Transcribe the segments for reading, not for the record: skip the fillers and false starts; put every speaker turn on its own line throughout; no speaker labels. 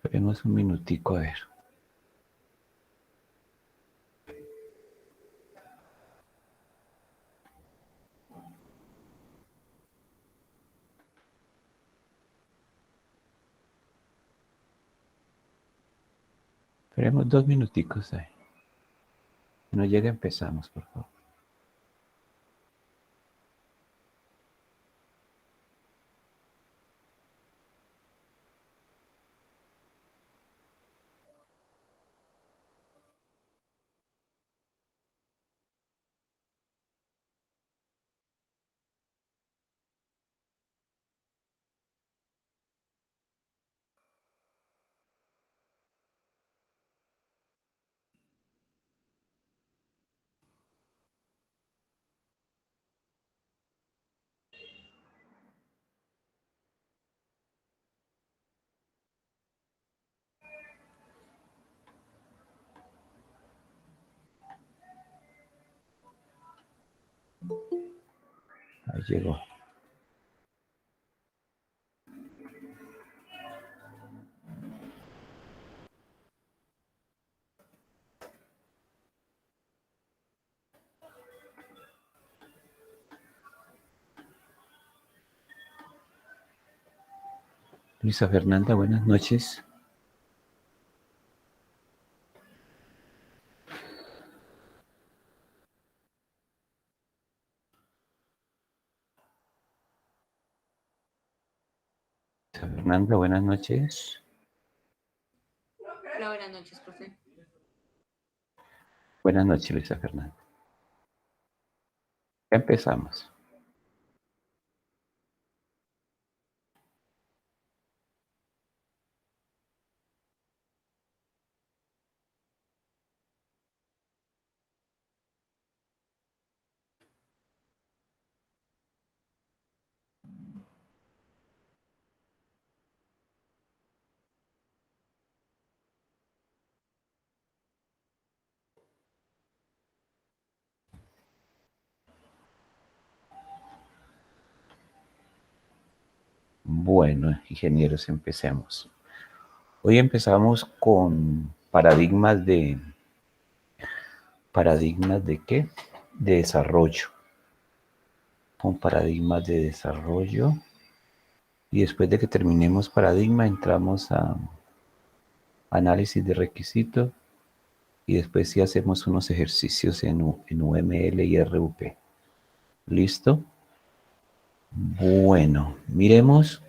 Esperemos un minutico a ver. Esperemos 2 minuticos ahí. No llegue, empezamos, por favor. Ahí llegó. Luisa Fernanda, buenas noches. Luisa Fernanda, buenas noches.
Hola, buenas noches, profe.
Buenas noches, Luisa Fernanda. Ya empezamos. Bueno, ingenieros, empecemos. Hoy empezamos con paradigmas de qué? De desarrollo. Con paradigmas de desarrollo. Y después de que terminemos paradigma, entramos a análisis de requisitos. Y después sí hacemos unos ejercicios en UML y RUP. ¿Listo? Bueno, miremos.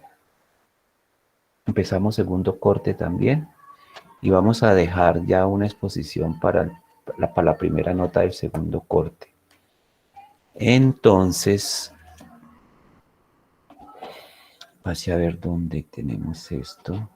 Empezamos segundo corte también. Y vamos a dejar ya una exposición para la primera nota del segundo corte. Entonces, pase a ver dónde tenemos esto.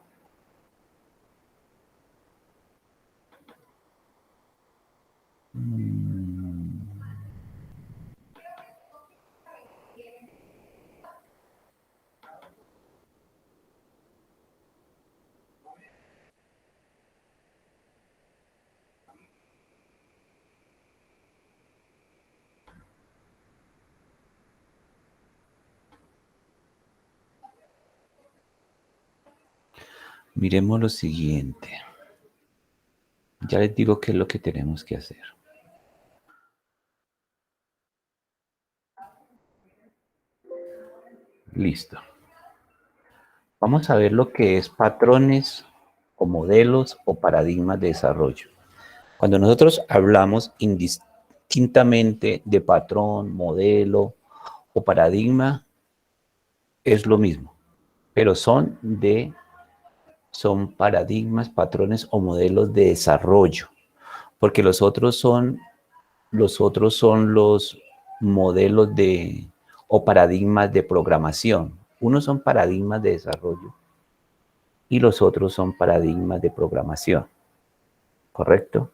Miremos lo siguiente. Ya les digo qué es lo que tenemos que hacer. Listo. Vamos a ver lo que es patrones o modelos o paradigmas de desarrollo. Cuando nosotros hablamos indistintamente de patrón, modelo o paradigma, es lo mismo, pero son paradigmas, patrones o modelos de desarrollo, porque los otros son los modelos o paradigmas de programación. Unos son paradigmas de desarrollo y los otros son paradigmas de programación, ¿correcto?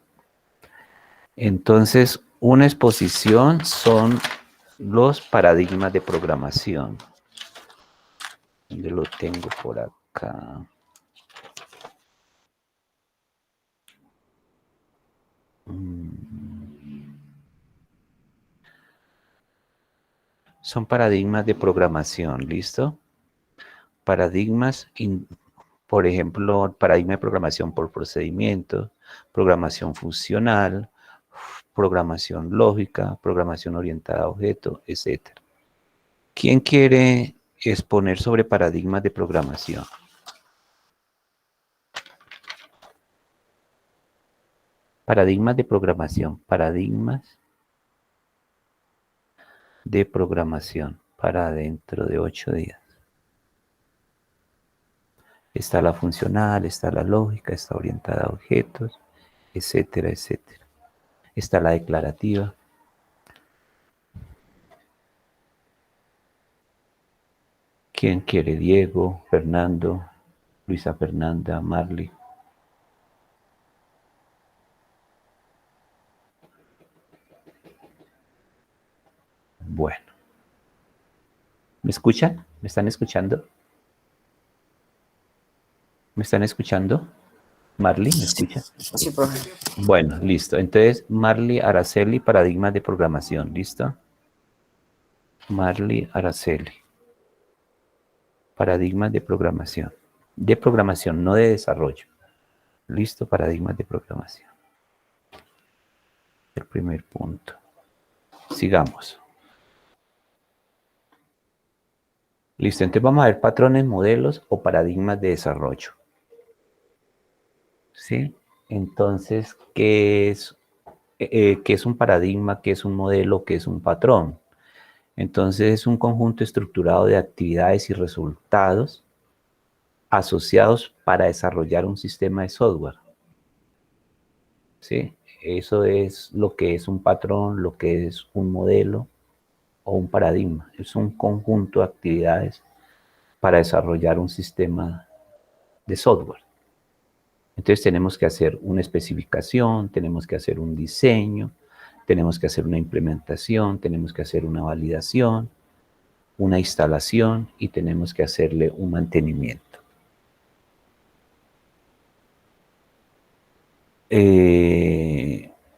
Entonces, una exposición son los paradigmas de programación. ¿Dónde lo tengo por acá? Son paradigmas de programación, ¿listo? Paradigmas por ejemplo, paradigma de programación por procedimientos, programación funcional, programación lógica, programación orientada a objetos, etc. ¿Quién quiere exponer sobre paradigmas de programación? Paradigmas de programación, paradigmas de programación para dentro de 8 días. Está la funcional, está la lógica, está orientada a objetos, etcétera, etcétera. Está la declarativa. ¿Quién quiere? Diego, Fernando, Luisa Fernanda, Marley. Bueno. ¿Me escuchan? ¿Me están escuchando? ¿Me están escuchando? Marley, ¿me escucha?
Sí, profe.
Bueno, listo. Entonces, Marley Araceli, paradigmas de programación. ¿Listo? Marley Araceli. Paradigmas de programación. De programación, no de desarrollo. Listo, paradigmas de programación. El primer punto. Sigamos. Listo, entonces vamos a ver patrones, modelos o paradigmas de desarrollo. ¿Sí? Entonces, ¿qué es un paradigma? ¿Qué es un modelo? ¿Qué es un patrón? Entonces, es un conjunto estructurado de actividades y resultados asociados para desarrollar un sistema de software. ¿Sí? Eso es lo que es un patrón, lo que es un modelo o un paradigma. Es un conjunto de actividades para desarrollar un sistema de software. Entonces tenemos que hacer una especificación, tenemos que hacer un diseño, tenemos que hacer una implementación, tenemos que hacer una validación, una instalación y tenemos que hacerle un mantenimiento.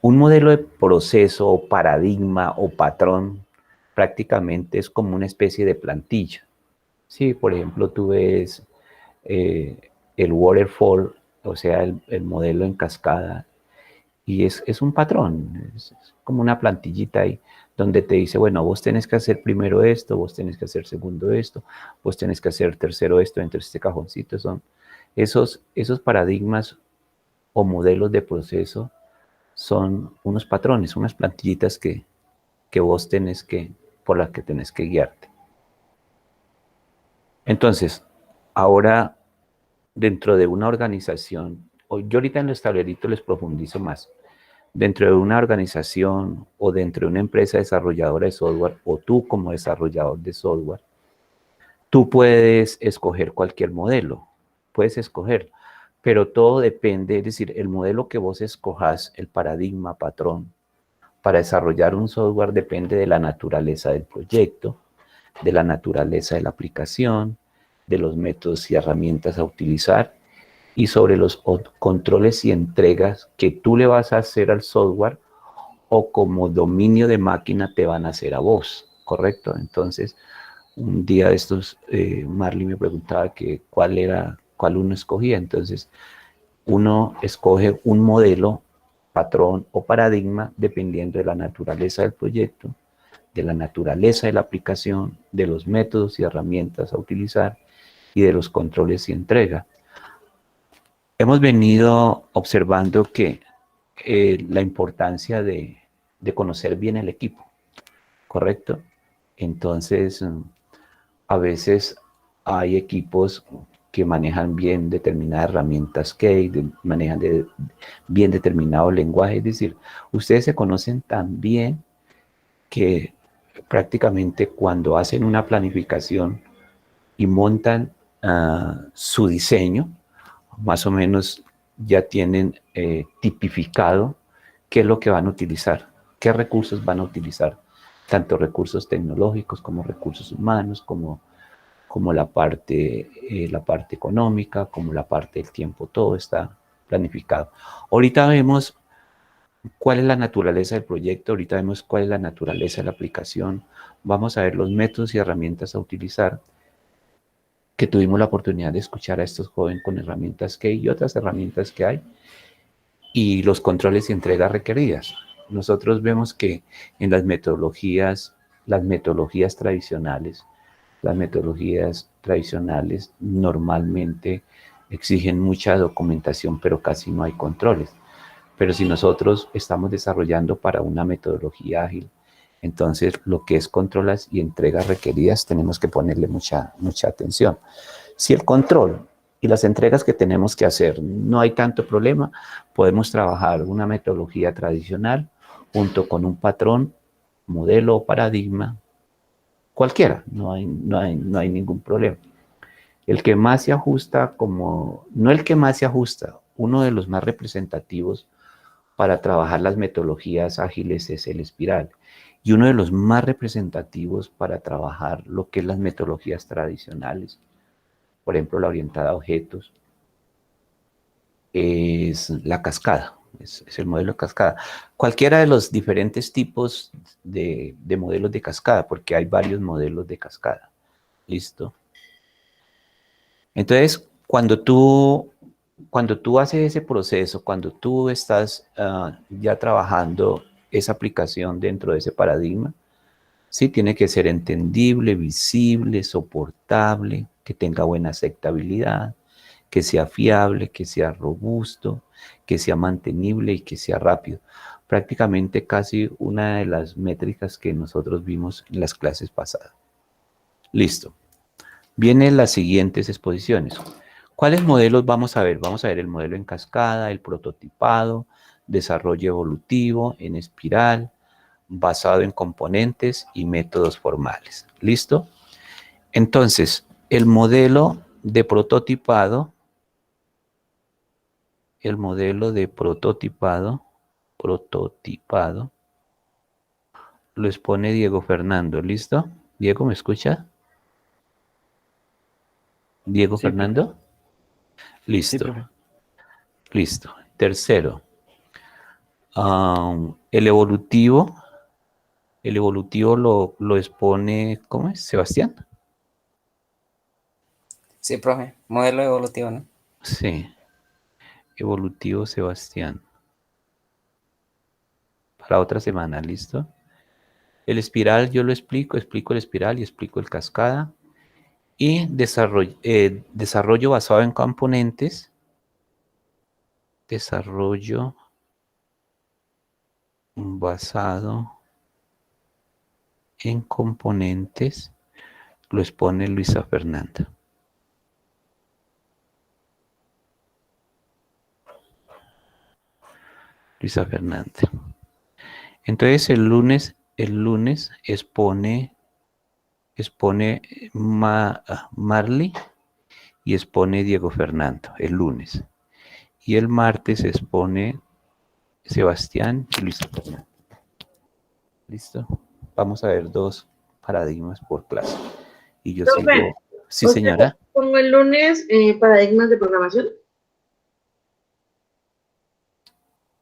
Un modelo de proceso o paradigma o patrón prácticamente es como una especie de plantilla. Sí, por ejemplo, tú ves el waterfall, o sea, el modelo en cascada, y es un patrón, es como una plantillita ahí, donde te dice, bueno, vos tenés que hacer primero esto, vos tenés que hacer segundo esto, vos tenés que hacer tercero esto, dentro de este cajoncito. Son esos paradigmas o modelos de proceso, son unos patrones, unas plantillitas que vos tenés por las que tenés que guiarte. Entonces, ahora, dentro de una organización, yo ahorita en los tableritos les profundizo más, dentro de una organización o dentro de una empresa desarrolladora de software, o tú como desarrollador de software, tú puedes escoger cualquier modelo, puedes escoger, pero todo depende, es decir, el modelo que vos escojas, el paradigma, patrón, para desarrollar un software depende de la naturaleza del proyecto, de la naturaleza de la aplicación, de los métodos y herramientas a utilizar y sobre los controles y entregas que tú le vas a hacer al software o como dominio de máquina te van a hacer a vos, ¿correcto? Entonces, un día de estos, Marley me preguntaba que cuál uno escogía. Entonces, uno escoge un modelo, patrón o paradigma dependiendo de la naturaleza del proyecto, de la naturaleza de la aplicación, de los métodos y herramientas a utilizar y de los controles y entrega. Hemos venido observando que la importancia de conocer bien el equipo, ¿correcto? Entonces, a veces hay equipos que manejan bien determinadas herramientas manejan bien determinado lenguaje, es decir, ustedes se conocen tan bien que prácticamente cuando hacen una planificación y montan su diseño, más o menos ya tienen tipificado qué es lo que van a utilizar, qué recursos van a utilizar, tanto recursos tecnológicos como recursos humanos, como la parte económica, como la parte del tiempo, todo está planificado. Ahorita vemos cuál es la naturaleza del proyecto, ahorita vemos cuál es la naturaleza de la aplicación, vamos a ver los métodos y herramientas a utilizar que tuvimos la oportunidad de escuchar a estos jóvenes con herramientas que hay y otras herramientas que hay, y los controles y entregas requeridas. Nosotros vemos que en las metodologías tradicionales normalmente exigen mucha documentación, pero casi no hay controles. Pero si nosotros estamos desarrollando para una metodología ágil, entonces lo que es controles y entregas requeridas tenemos que ponerle mucha atención. Si el control y las entregas que tenemos que hacer no hay tanto problema, podemos trabajar una metodología tradicional junto con un patrón, modelo o paradigma, cualquiera, no hay ningún problema. El que más se ajusta no el que más se ajusta, uno de los más representativos para trabajar las metodologías ágiles es el espiral. Y uno de los más representativos para trabajar lo que es las metodologías tradicionales, por ejemplo, la orientada a objetos, es la cascada, es el modelo de cascada. Cualquiera de los diferentes tipos de modelos de cascada, porque hay varios modelos de cascada. ¿Listo? Entonces, cuando tú haces ese proceso, cuando tú estás ya trabajando esa aplicación dentro de ese paradigma, sí tiene que ser entendible, visible, soportable, que tenga buena aceptabilidad, que sea fiable, que sea robusto, que sea mantenible y que sea rápido. Prácticamente casi una de las métricas que nosotros vimos en las clases pasadas. Listo. Vienen las siguientes exposiciones. ¿Cuáles modelos vamos a ver? Vamos a ver el modelo en cascada, el prototipado, desarrollo evolutivo, en espiral, basado en componentes y métodos formales. ¿Listo? Entonces, el modelo de prototipado, lo expone Diego Fernando. ¿Listo? Diego, ¿me escucha? Diego
Sí, profe.
Fernando.
Sí,
Listo.
profe.
Listo. Tercero, el evolutivo. El evolutivo lo expone, ¿cómo es? Sebastián.
Sí, profe. Modelo evolutivo, ¿no?
Sí, evolutivo Sebastián. Para otra semana, ¿listo? El espiral yo lo explico el espiral y explico el cascada. Y desarrollo basado en componentes. Desarrollo basado en componentes lo expone Luisa Fernanda. Luisa Fernanda. Entonces el lunes expone Marley y expone Diego Fernando, el lunes. Y el martes expone Sebastián y Luisa Fernanda. ¿Listo? Vamos a ver 2 paradigmas por clase. Y yo
Profe,
sigo. Sí,
o sea,
señora.
pongo el lunes paradigmas de programación.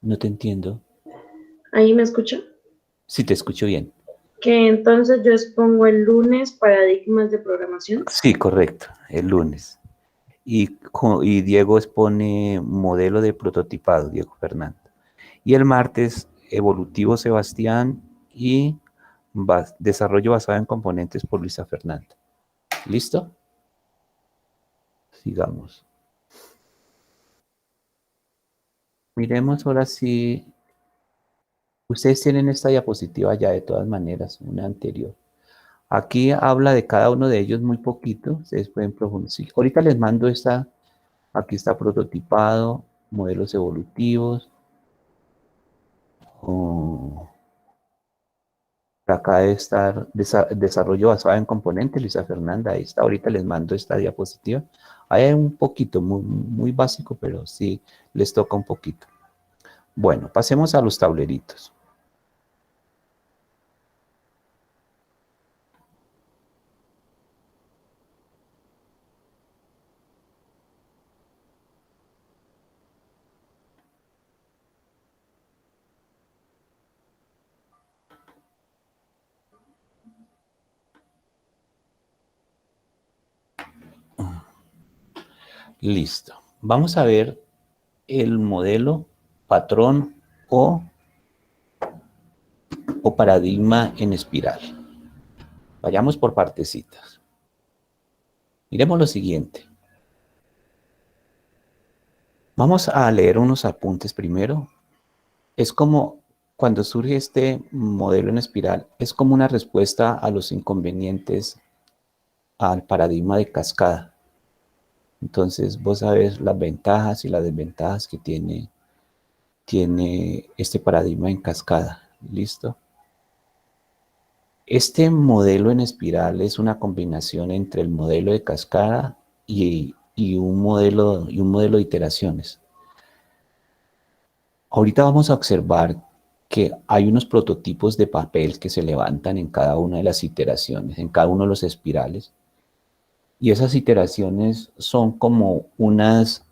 No te entiendo.
Ahí me escucha.
Sí, te escucho bien.
Que entonces yo expongo el lunes paradigmas de programación.
Sí, correcto, el lunes. Y Diego expone modelo de prototipado, Diego Fernando. Y el martes, evolutivo Sebastián y desarrollo basado en componentes por Luisa Fernanda. ¿Listo? Sigamos. Miremos ahora si ustedes tienen esta diapositiva ya de todas maneras, una anterior. Aquí habla de cada uno de ellos muy poquito, ustedes pueden profundizar. Ahorita les mando esta, aquí está prototipado, modelos evolutivos. Acá debe estar desarrollo basado en componentes, Luisa Fernanda, ahí está. Ahorita les mando esta diapositiva. Ahí hay un poquito, muy básico, pero sí les toca un poquito. Bueno, pasemos a los tableritos. Listo. Vamos a ver el modelo, patrón o paradigma en espiral. Vayamos por partecitas. Miremos lo siguiente. Vamos a leer unos apuntes primero. Es como cuando surge este modelo en espiral, es como una respuesta a los inconvenientes al paradigma de cascada. Entonces vos sabes las ventajas y las desventajas que tiene este paradigma en cascada. ¿Listo? Este modelo en espiral es una combinación entre el modelo de cascada y un modelo de iteraciones. Ahorita vamos a observar que hay unos prototipos de papel que se levantan en cada una de las iteraciones, en cada uno de los espirales. Y esas iteraciones son como unas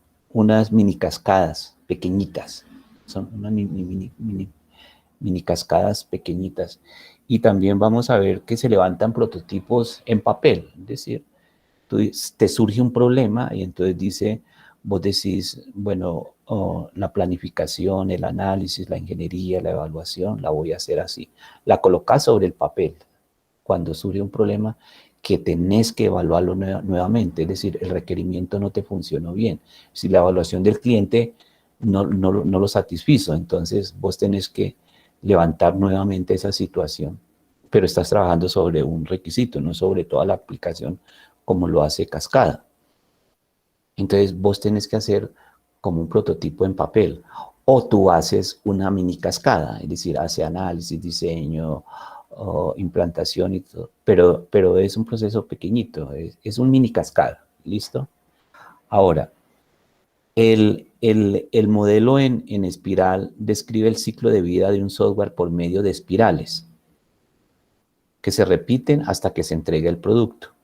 mini cascadas pequeñitas. Son unas mini cascadas pequeñitas. Y también vamos a ver que se levantan prototipos en papel. Es decir, te surge un problema y entonces vos decís, bueno, la planificación, el análisis, la ingeniería, la evaluación, la voy a hacer así. La colocás sobre el papel. Cuando surge un problema que tenés que evaluarlo nuevamente, es decir, el requerimiento no te funcionó bien. Si la evaluación del cliente no lo satisfizo, entonces vos tenés que levantar nuevamente esa situación, pero estás trabajando sobre un requisito, no sobre toda la aplicación como lo hace Cascada. Entonces vos tenés que hacer como un prototipo en papel, o tú haces una mini cascada, es decir, hace análisis, diseño, implantación y todo, pero es un proceso pequeñito, es un mini cascada, ¿listo? Ahora, el modelo en espiral describe el ciclo de vida de un software por medio de espirales que se repiten hasta que se entregue el producto.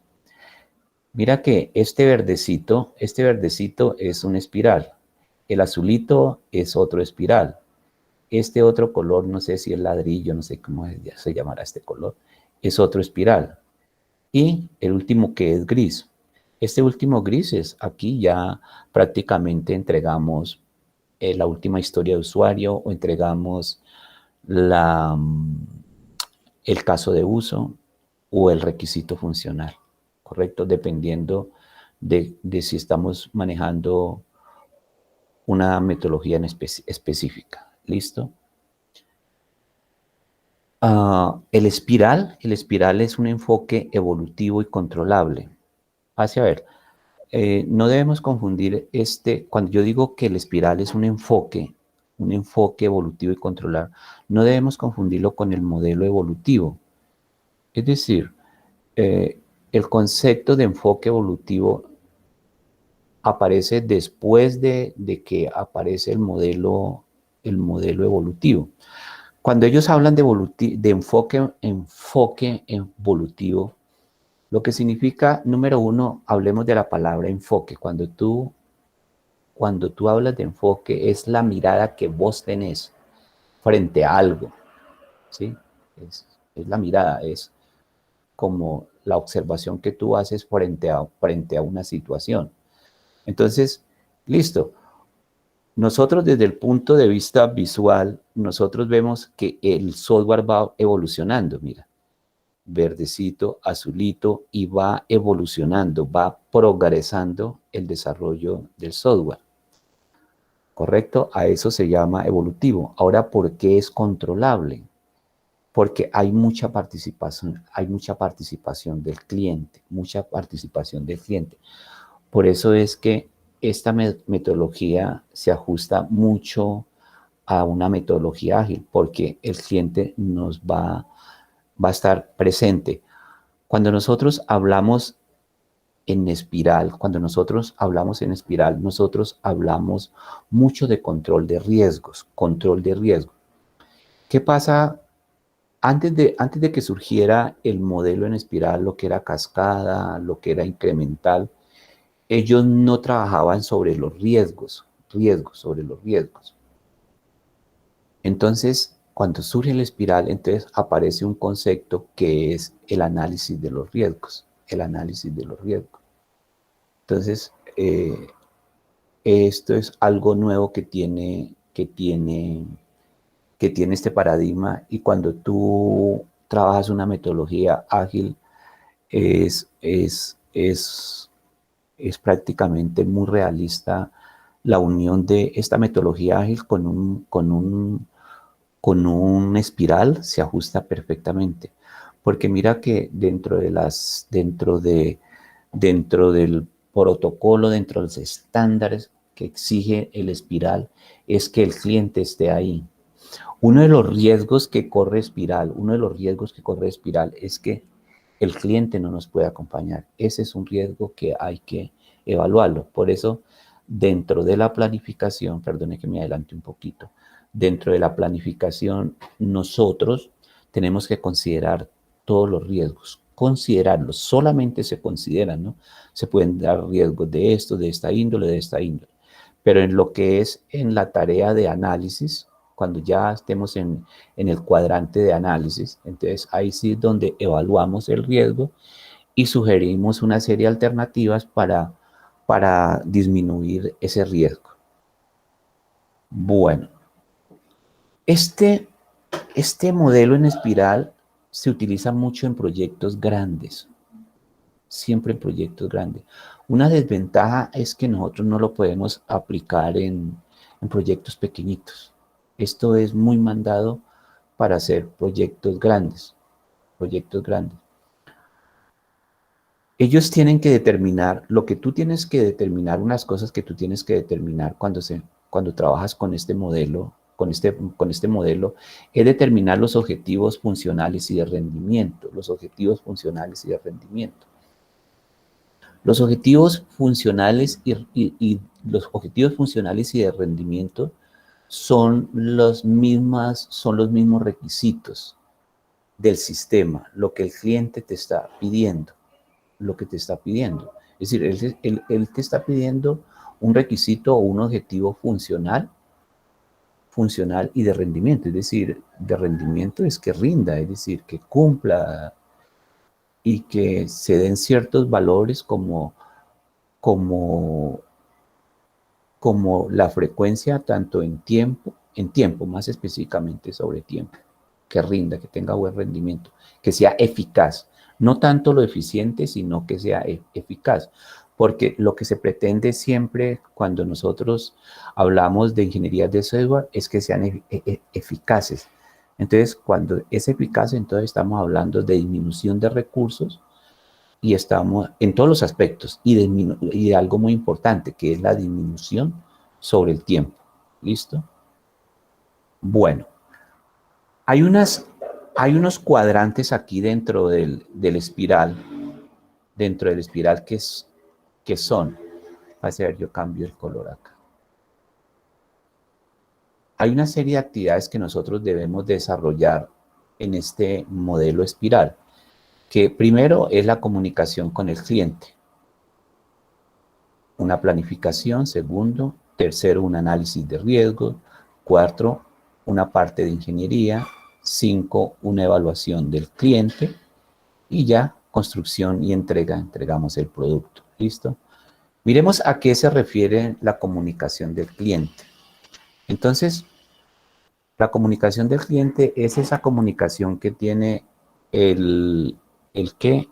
Mira que este verdecito es una espiral, el azulito es otro espiral, este otro color, no sé si es ladrillo, no sé cómo se llamará este color, es otro espiral. Y el último que es gris. Este último gris es aquí ya prácticamente entregamos la última historia de usuario o entregamos el caso de uso o el requisito funcional, ¿correcto? Dependiendo de si estamos manejando una metodología específica. ¿Listo? El espiral es un enfoque evolutivo y controlable. Hacia ver, no debemos confundir cuando yo digo que el espiral es un enfoque evolutivo y controlable, no debemos confundirlo con el modelo evolutivo. Es decir, el concepto de enfoque evolutivo aparece después de que aparece el modelo evolutivo. Cuando ellos hablan de enfoque evolutivo, lo que significa, número uno, hablemos de la palabra enfoque. Cuando tú hablas de enfoque, es la mirada que vos tenés frente a algo, ¿sí? Es la mirada, es como la observación que tú haces frente a una situación. Entonces, listo. Nosotros desde el punto de vista visual, nosotros vemos que el software va evolucionando, mira, verdecito, azulito, y va evolucionando, va progresando el desarrollo del software, ¿correcto? A eso se llama evolutivo. Ahora, ¿por qué es controlable? Porque hay mucha participación del cliente, Por eso es que esta metodología se ajusta mucho a una metodología ágil, porque el cliente nos va a estar presente. Cuando nosotros hablamos en espiral, nosotros hablamos mucho de control de riesgos, ¿Qué pasa? Antes de que surgiera el modelo en espiral, lo que era cascada, lo que era incremental, ellos no trabajaban sobre los riesgos. Entonces, cuando surge la espiral, entonces aparece un concepto que es el análisis de los riesgos. Entonces, esto es algo nuevo que tiene este paradigma, y cuando tú trabajas una metodología ágil, es, es, es, es prácticamente muy realista la unión de esta metodología ágil con un espiral, se ajusta perfectamente. Porque mira que dentro del protocolo, dentro de los estándares que exige el espiral, es que el cliente esté ahí. Uno de los riesgos que corre espiral es que el cliente no nos puede acompañar. Ese es un riesgo que hay que evaluarlo. Por eso, dentro de la planificación, perdone que me adelante un poquito, dentro de la planificación nosotros tenemos que considerar todos los riesgos, considerarlos, solamente se consideran, ¿no? Se pueden dar riesgos de esto, de esta índole, pero en lo que es en la tarea de análisis, cuando ya estemos en el cuadrante de análisis, entonces ahí sí es donde evaluamos el riesgo y sugerimos una serie de alternativas para disminuir ese riesgo. Bueno, este modelo en espiral se utiliza mucho en proyectos grandes, siempre en proyectos grandes. Una desventaja es que nosotros no lo podemos aplicar en proyectos pequeñitos. Esto es muy mandado para hacer proyectos grandes, Ellos tienen que determinar, unas cosas que tú tienes que determinar cuando trabajas con este modelo, es determinar los objetivos funcionales y de rendimiento, Los objetivos funcionales y de rendimiento son los mismos requisitos del sistema, lo que el cliente te está pidiendo. Es decir, él te está pidiendo un requisito o un objetivo funcional y de rendimiento. Es decir, de rendimiento es que rinda, es decir, que cumpla y que se den ciertos valores como la frecuencia, tanto en tiempo, más específicamente sobre tiempo, que rinda, que tenga buen rendimiento, que sea eficaz. No tanto lo eficiente, sino que sea eficaz. Porque lo que se pretende siempre cuando nosotros hablamos de ingeniería de software es que sean eficaces. Entonces, cuando es eficaz, entonces estamos hablando de disminución de recursos y estamos en todos los aspectos y de algo muy importante, que es la disminución sobre el tiempo. ¿Listo? Bueno, hay unos cuadrantes aquí dentro del espiral, que son, a ver, yo cambio el color acá. Hay una serie de actividades que nosotros debemos desarrollar en este modelo espiral, que primero es la comunicación con el cliente, una planificación, segundo, tercero, un análisis de riesgo, cuatro, una parte de ingeniería, 5, una evaluación del cliente y ya construcción y entregamos el producto. ¿Listo? Miremos a qué se refiere la comunicación del cliente. Entonces, la comunicación del cliente es esa comunicación que tiene el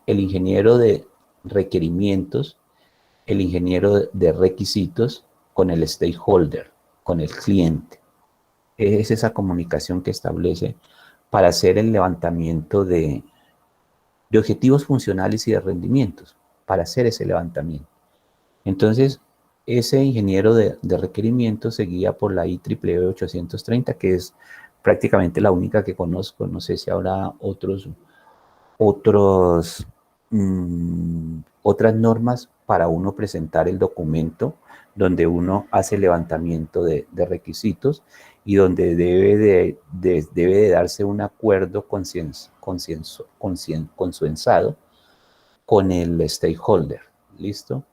ingeniero de requerimientos, el ingeniero de requisitos con el stakeholder, con el cliente. Es esa comunicación que establece para hacer el levantamiento de objetivos funcionales y de rendimientos, para hacer ese levantamiento. Entonces, ese ingeniero de requerimientos se guía por la IEEE 830, que es prácticamente la única que conozco. No sé si habrá otras normas para uno presentar el documento donde uno hace el levantamiento de requisitos y donde debe de darse un acuerdo consensuado con el stakeholder. ¿Listo?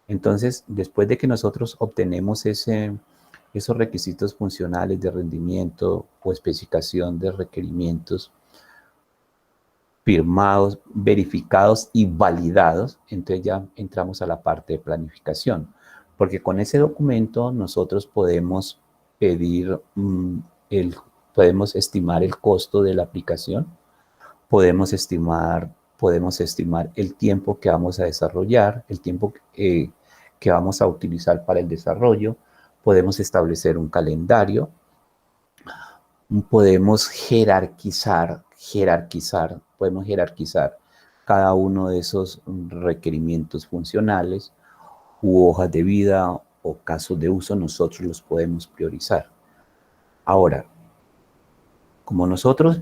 Entonces, después de que nosotros obtenemos esos requisitos funcionales de rendimiento o especificación de requerimientos firmados, verificados y validados, entonces ya entramos a la parte de planificación. porque con ese documento nosotros podemos pedir, podemos estimar el costo de la aplicación, podemos estimar el tiempo que vamos a desarrollar, el tiempo que vamos a utilizar para el desarrollo, podemos establecer un calendario, podemos podemos jerarquizar cada uno de esos requerimientos funcionales u hojas de vida o casos de uso, nosotros los podemos priorizar. Ahora, como nosotros,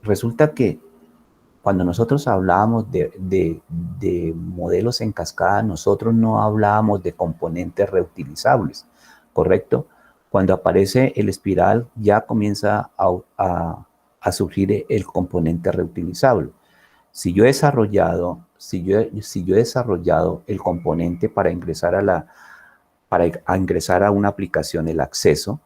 resulta que cuando nosotros hablábamos de modelos en cascada, nosotros no hablábamos de componentes reutilizables, ¿correcto? Cuando aparece el espiral ya comienza a surgir el componente reutilizable. Si yo he desarrollado el componente para ingresar a una aplicación, el acceso,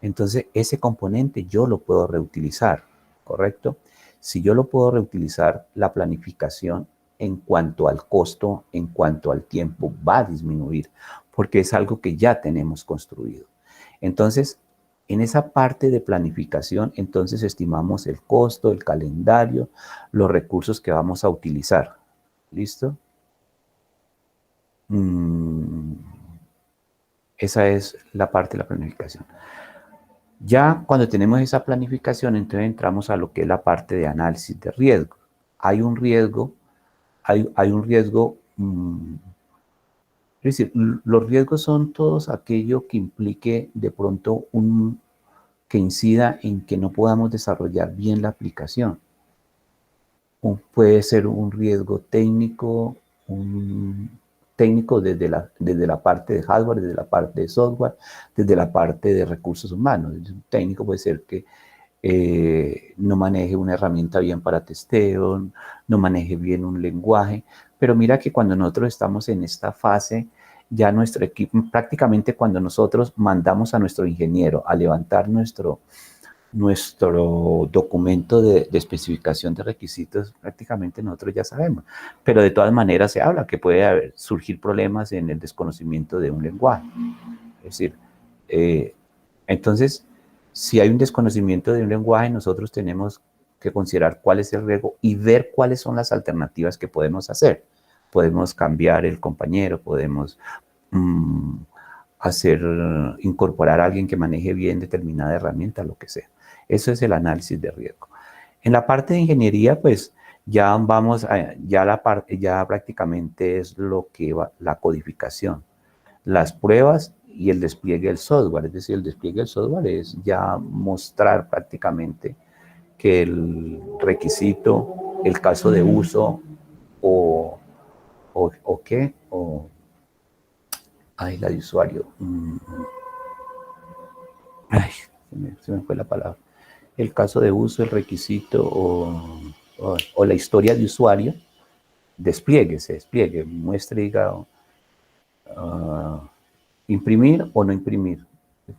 entonces ese componente yo lo puedo reutilizar, ¿correcto? Si yo lo puedo reutilizar, la planificación en cuanto al costo, en cuanto al tiempo, va a disminuir, porque es algo que ya tenemos construido. Entonces, en esa parte de planificación, entonces estimamos el costo, el calendario, los recursos que vamos a utilizar. ¿Listo? Esa es la parte de la planificación. Ya cuando tenemos esa planificación, entonces entramos a lo que es la parte de análisis de riesgo. Hay un riesgo, es decir, los riesgos son todos aquello que implique de pronto que incida en que no podamos desarrollar bien la aplicación. Puede ser un riesgo técnico, desde la parte de hardware, desde la parte de software, desde la parte de recursos humanos. Un técnico puede ser que no maneje una herramienta bien para testeo, no maneje bien un lenguaje, pero mira que cuando nosotros estamos en esta fase, ya nuestro equipo, prácticamente cuando nosotros mandamos a nuestro ingeniero a levantar nuestro documento de especificación de requisitos, prácticamente nosotros ya sabemos, pero de todas maneras se habla que puede surgir problemas en el desconocimiento de un lenguaje. Es decir, entonces, si hay un desconocimiento de un lenguaje, nosotros tenemos que considerar cuál es el riesgo y ver cuáles son las alternativas que podemos hacer. Podemos cambiar el compañero, podemos incorporar a alguien que maneje bien determinada herramienta, lo que sea. Eso es el análisis de riesgo. En la parte de ingeniería, pues ya ya prácticamente es lo que va la codificación, las pruebas y el despliegue del software. Es decir, el despliegue del software es ya mostrar prácticamente que el requisito, el caso de uso la de usuario. Se me fue la palabra. El caso de uso, el requisito o la historia de usuario, se despliegue, muestre, diga, imprimir o no imprimir.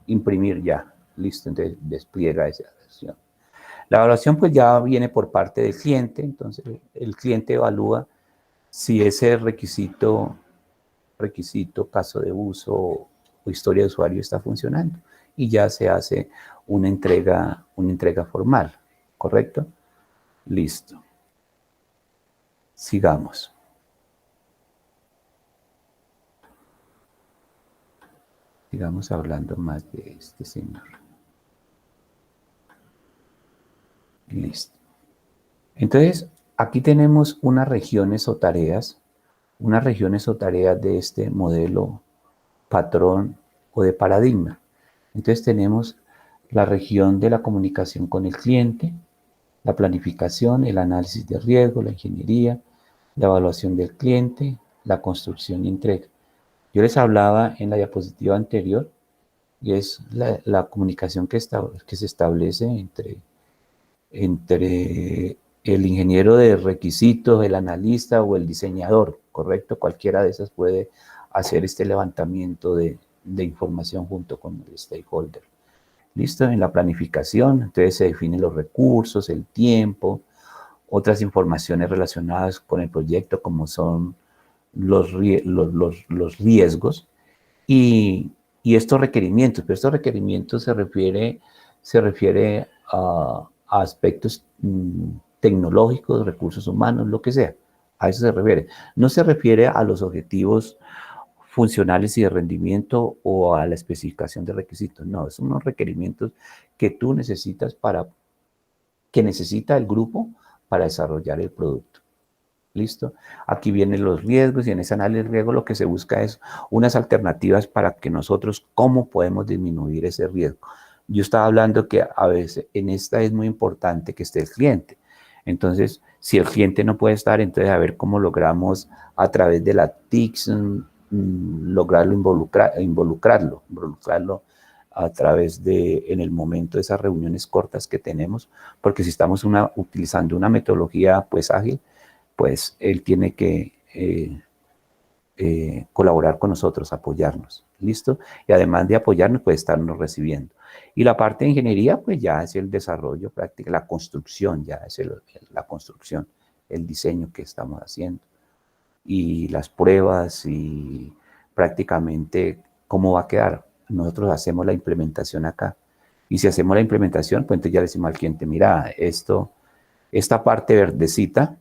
Imprimir ya, listo, entonces despliega esa versión. La evaluación pues ya viene por parte del cliente, entonces el cliente evalúa si ese requisito, caso de uso o historia de usuario está funcionando y ya se hace una entrega formal, ¿correcto? Listo. Sigamos. Sigamos hablando más de este señor. Listo. Entonces, aquí tenemos unas regiones o tareas de este modelo patrón o de paradigma. Entonces tenemos la región de la comunicación con el cliente, la planificación, el análisis de riesgo, la ingeniería, la evaluación del cliente, la construcción y entrega. Yo les hablaba en la diapositiva anterior y es la comunicación que se establece entre el ingeniero de requisitos, el analista o el diseñador, ¿correcto? Cualquiera de esas puede hacer este levantamiento de información junto con el stakeholder. ¿Listo? En la planificación, entonces se definen los recursos, el tiempo, otras informaciones relacionadas con el proyecto como son los riesgos Y estos requerimientos, pero estos requerimientos se refiere a aspectos tecnológicos, recursos humanos, lo que sea. A eso se refiere. No se refiere a los objetivos funcionales y de rendimiento o a la especificación de requisitos. No, son unos requerimientos que tú necesitas que necesita el grupo para desarrollar el producto. ¿Listo? Aquí vienen los riesgos y en ese análisis de riesgo lo que se busca es unas alternativas para que nosotros, ¿cómo podemos disminuir ese riesgo? Yo estaba hablando que a veces en esta es muy importante que esté el cliente. Entonces, si el cliente no puede estar, entonces a ver cómo logramos a través de la TICS lograrlo involucrarlo a través de, en el momento de esas reuniones cortas que tenemos, porque si estamos utilizando una metodología pues ágil, pues él tiene que colaborar con nosotros, apoyarnos, ¿listo? Y además de apoyarnos, puede estarnos recibiendo. Y la parte de ingeniería, pues ya es el desarrollo práctico, la construcción, ya es la construcción, el diseño que estamos haciendo. Y las pruebas y prácticamente cómo va a quedar. Nosotros hacemos la implementación acá. Y si hacemos la implementación, pues entonces ya le decimos al cliente, mira, esta parte verdecita,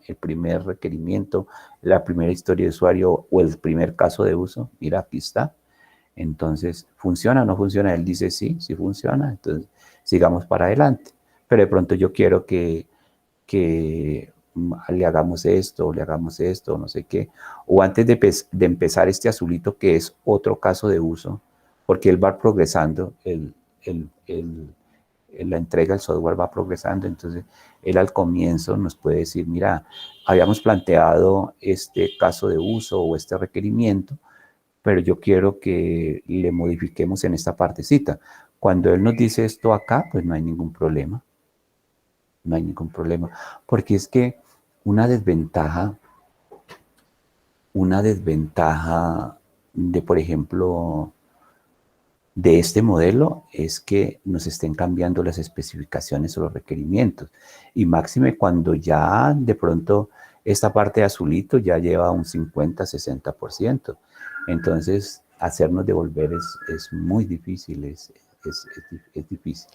el primer requerimiento, la primera historia de usuario o el primer caso de uso, mira, aquí está. Entonces, ¿funciona o no funciona? Él dice sí, sí funciona, entonces sigamos para adelante. Pero de pronto yo quiero que le hagamos esto, no sé qué. O antes de empezar este azulito, que es otro caso de uso, porque él va progresando, la entrega del software va progresando, entonces él al comienzo nos puede decir, mira, habíamos planteado este caso de uso o este requerimiento, pero yo quiero que le modifiquemos en esta partecita. Cuando él nos dice esto acá, pues no hay ningún problema. No hay ningún problema. Porque es que una desventaja de, por ejemplo, de este modelo es que nos estén cambiando las especificaciones o los requerimientos. Y máxime cuando ya de pronto esta parte de azulito ya lleva un 50-60%. Entonces, hacernos devolver es muy difícil, es difícil.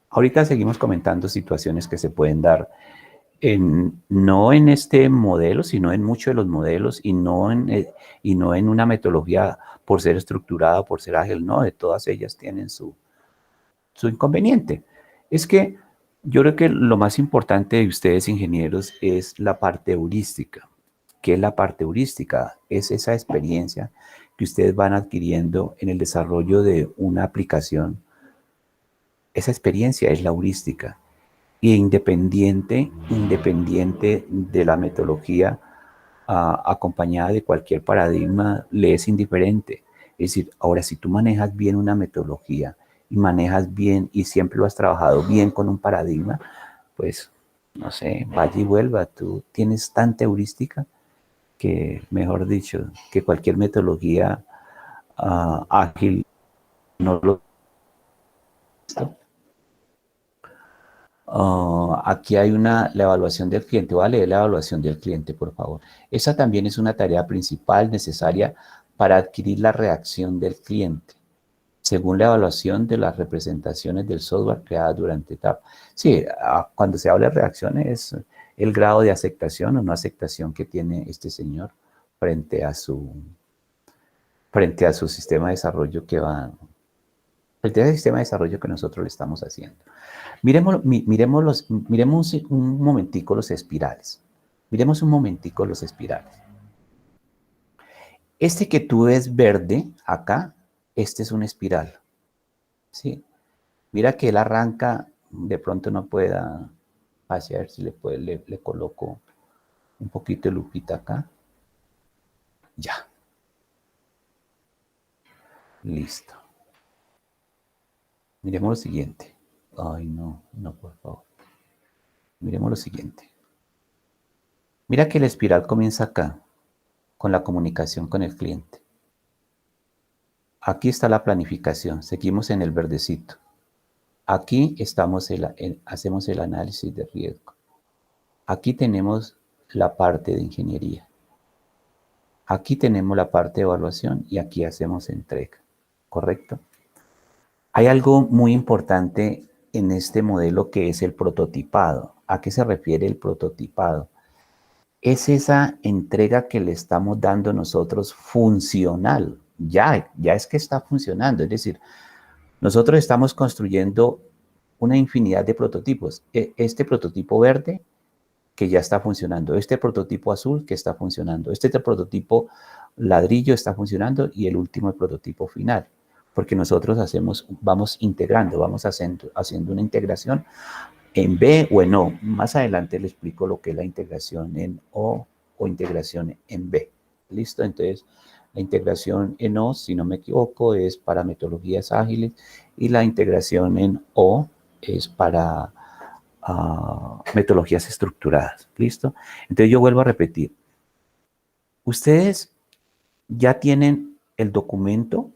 Ahorita seguimos comentando situaciones que se pueden dar no en este modelo, sino en muchos de los modelos y no en una metodología por ser estructurada, por ser ágil, no, de todas ellas tienen su inconveniente. Es que yo creo que lo más importante de ustedes, ingenieros, es la parte heurística. ¿Qué es la parte heurística? Es esa experiencia que ustedes van adquiriendo en el desarrollo de una aplicación. Esa experiencia es la heurística. Y independiente de la metodología acompañada de cualquier paradigma, le es indiferente. Es decir, ahora si tú manejas bien una metodología y manejas bien y siempre lo has trabajado bien con un paradigma, pues, no sé, vaya y vuelva, tú tienes tanta heurística que, mejor dicho, que cualquier metodología ágil no lo... Aquí hay la evaluación del cliente. Voy a leer la evaluación del cliente, por favor. Esa también es una tarea principal necesaria para adquirir la reacción del cliente, según la evaluación de las representaciones del software creadas durante etapa. Sí, cuando se habla de reacciones es el grado de aceptación o no aceptación que tiene este señor frente a su sistema de desarrollo frente a ese sistema de desarrollo que nosotros le estamos haciendo. Miremos un momentico los espirales. Miremos un momentico los espirales. Este que tú ves verde acá, este es una espiral. ¿Sí? Mira que él arranca, de pronto no pueda, a ver si le coloco un poquito de lupita acá. Ya. Listo. Miremos lo siguiente. Ay, no, por favor. Miremos lo siguiente. Mira que la espiral comienza acá, con la comunicación con el cliente. Aquí está la planificación, seguimos en el verdecito. Aquí hacemos el análisis de riesgo. Aquí tenemos la parte de ingeniería. Aquí tenemos la parte de evaluación y aquí hacemos entrega, ¿correcto? Hay algo muy importante en este modelo que es el prototipado. ¿A qué se refiere el prototipado? Es esa entrega que le estamos dando nosotros funcional. Ya es que está funcionando. Es decir, nosotros estamos construyendo una infinidad de prototipos. Este prototipo verde que ya está funcionando, este prototipo azul que está funcionando, este prototipo ladrillo está funcionando y el último el prototipo final. Porque nosotros vamos integrando, vamos haciendo una integración en B o en O. Más adelante le explico lo que es la integración en O o integración en B. ¿Listo? Entonces, la integración en O, si no me equivoco, es para metodologías ágiles y la integración en O es para metodologías estructuradas. ¿Listo? Entonces, yo vuelvo a repetir. Ustedes ya tienen el documento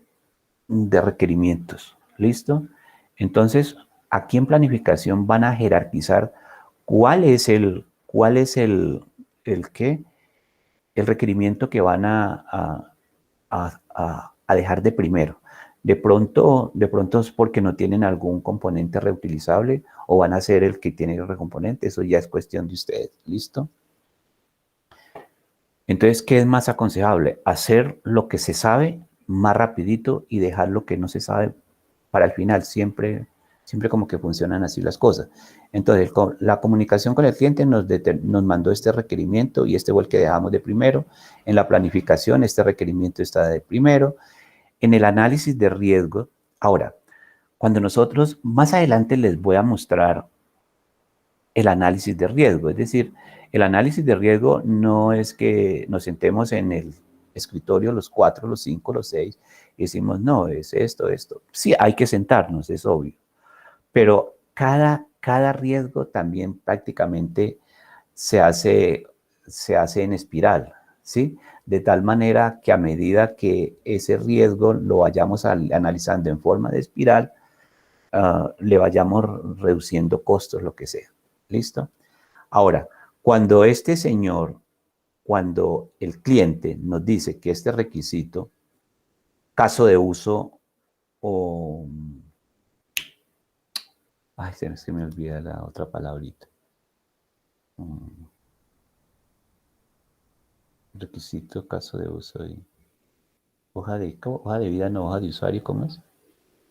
de requerimientos. ¿Listo? Entonces, aquí en planificación van a jerarquizar cuál es el requerimiento que van a dejar de primero. De pronto es porque no tienen algún componente reutilizable o van a ser el que tiene el recomponente. Eso ya es cuestión de ustedes. ¿Listo? Entonces, ¿qué es más aconsejable? Hacer lo que se sabe más rapidito y dejar lo que no se sabe para el final. Siempre como que funcionan así las cosas. Entonces, la comunicación con el cliente nos mandó este requerimiento y este fue el que dejamos de primero. En la planificación, este requerimiento está de primero. En el análisis de riesgo, ahora, cuando nosotros, más adelante les voy a mostrar el análisis de riesgo, es decir, el análisis de riesgo no es que nos sentemos en el escritorio los 4, los 5, los 6 y decimos, no, es esto. Sí, hay que sentarnos, es obvio, pero cada riesgo también prácticamente se hace en espiral, ¿sí? De tal manera que a medida que ese riesgo lo vayamos analizando en forma de espiral, le vayamos reduciendo costos, lo que sea. ¿Listo? Ahora, cuando el cliente nos dice que este requisito, caso de uso o... Ay, es que me olvida la otra palabrita. Requisito, caso de uso y... Hoja de vida, no hoja de usuario, ¿cómo es?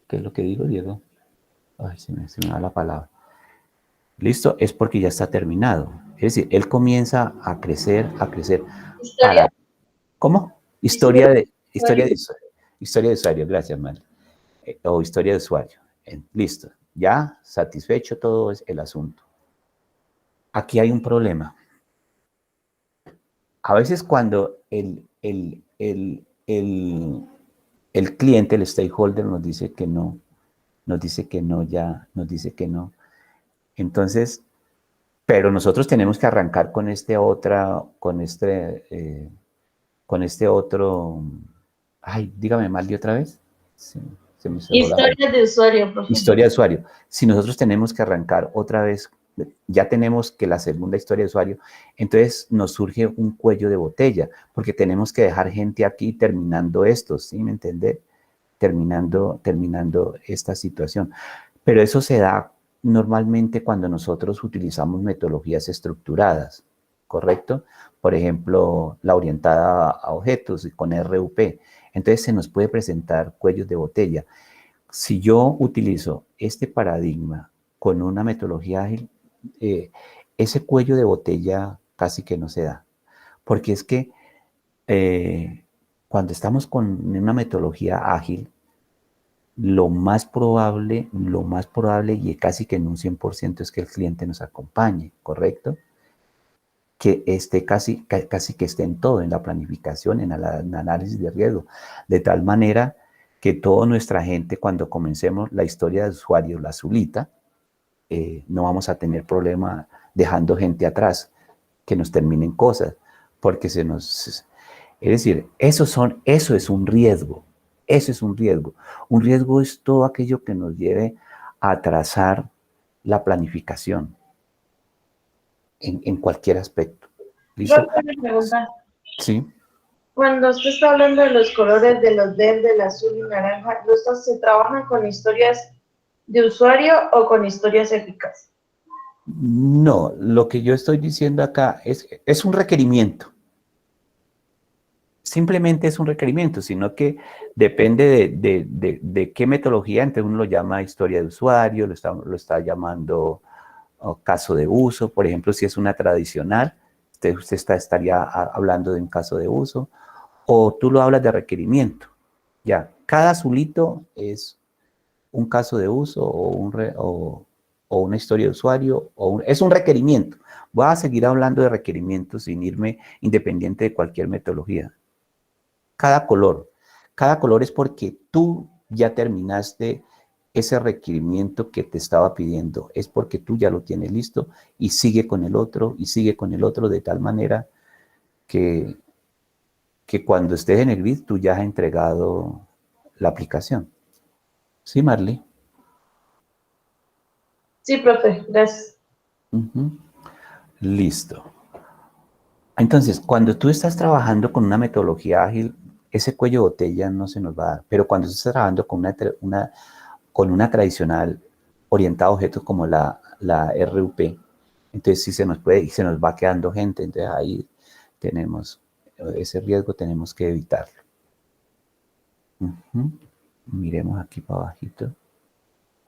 ¿Qué es lo que digo, Diego? Ay, se me da la palabra. ¿Listo? Es porque ya está terminado. Es decir, él comienza a crecer.
¿Historia?
¿Cómo? Historia de usuario. Gracias, Mal. O historia de usuario. Listo. Ya satisfecho todo el asunto. Aquí hay un problema. A veces cuando el cliente, el stakeholder nos dice que no, entonces, pero nosotros tenemos que arrancar con este otro, ay, dígame mal de otra vez. Sí, se me cerró la boca.
Historia de usuario, profe.
Historia de usuario. Si nosotros tenemos que arrancar otra vez, ya tenemos que la segunda historia de usuario, entonces nos surge un cuello de botella, porque tenemos que dejar gente aquí terminando esto, ¿sí me entiende? Terminando esta situación. Pero eso se da normalmente cuando nosotros utilizamos metodologías estructuradas, ¿correcto? Por ejemplo, la orientada a objetos y con RUP. Entonces se nos puede presentar cuellos de botella. Si yo utilizo este paradigma con una metodología ágil, ese cuello de botella casi que no se da. Porque es que cuando estamos con una metodología ágil, lo más probable y casi que en un 100% es que el cliente nos acompañe, ¿correcto? Que esté casi que esté en todo, en la planificación, en el análisis de riesgo, de tal manera que toda nuestra gente, cuando comencemos la historia de usuario, la azulita, no vamos a tener problema dejando gente atrás, que nos terminen cosas, porque es decir, eso es un riesgo. Eso es un riesgo. Un riesgo es todo aquello que nos lleve a atrasar la planificación en cualquier aspecto. ¿Listo?
Profe, una pregunta.
Sí.
Cuando usted está hablando de los colores de los verde, azul y naranja, ¿se trabajan con historias de usuario o con historias épicas?
No, lo que yo estoy diciendo acá es un requerimiento. Simplemente es un requerimiento, sino que depende de qué metodología. Entonces uno lo llama historia de usuario, lo está llamando caso de uso. Por ejemplo, si es una tradicional, usted estaría hablando de un caso de uso, o tú lo hablas de requerimiento. Ya, cada azulito es un caso de uso o una historia de usuario, es un requerimiento. Voy a seguir hablando de requerimientos sin irme independiente de cualquier metodología. Cada color es porque tú ya terminaste ese requerimiento que te estaba pidiendo, es porque tú ya lo tienes listo y sigue con el otro y sigue con el otro de tal manera que, que cuando estés en el grid tú ya has entregado la aplicación. ¿Sí, Marley?
Sí, profe, gracias.
Listo. Entonces, cuando tú estás trabajando con una metodología ágil, ese cuello de botella no se nos va a dar. Pero cuando estás trabajando con una tradicional orientada a objetos como la RUP, entonces sí se nos puede y se nos va quedando gente. Entonces ahí tenemos ese riesgo, tenemos que evitarlo. Miremos aquí para abajito.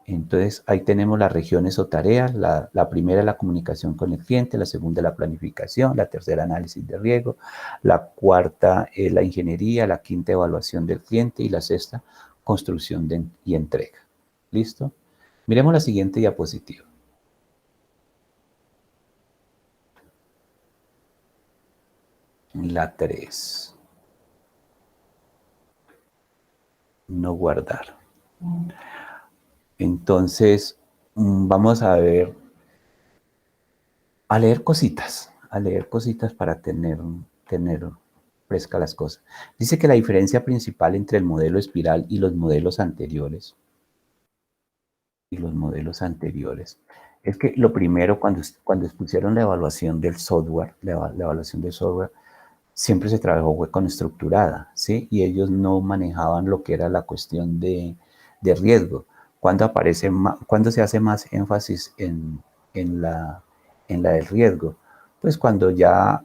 Entonces, ahí tenemos las regiones o tareas. La primera es la comunicación con el cliente, la segunda es la planificación, la tercera análisis de riesgo, la cuarta es la ingeniería, la quinta evaluación del cliente y la sexta construcción y entrega. ¿Listo? Miremos la siguiente diapositiva. La 3. No guardar. Entonces, vamos a ver, a leer cositas para tener fresca las cosas. Dice que la diferencia principal entre el modelo espiral y los modelos anteriores, es que lo primero, cuando expusieron la evaluación del software, siempre se trabajó con estructurada, ¿sí? Y ellos no manejaban lo que era la cuestión de riesgo. ¿Cuándo se hace más énfasis en la del riesgo? Pues cuando ya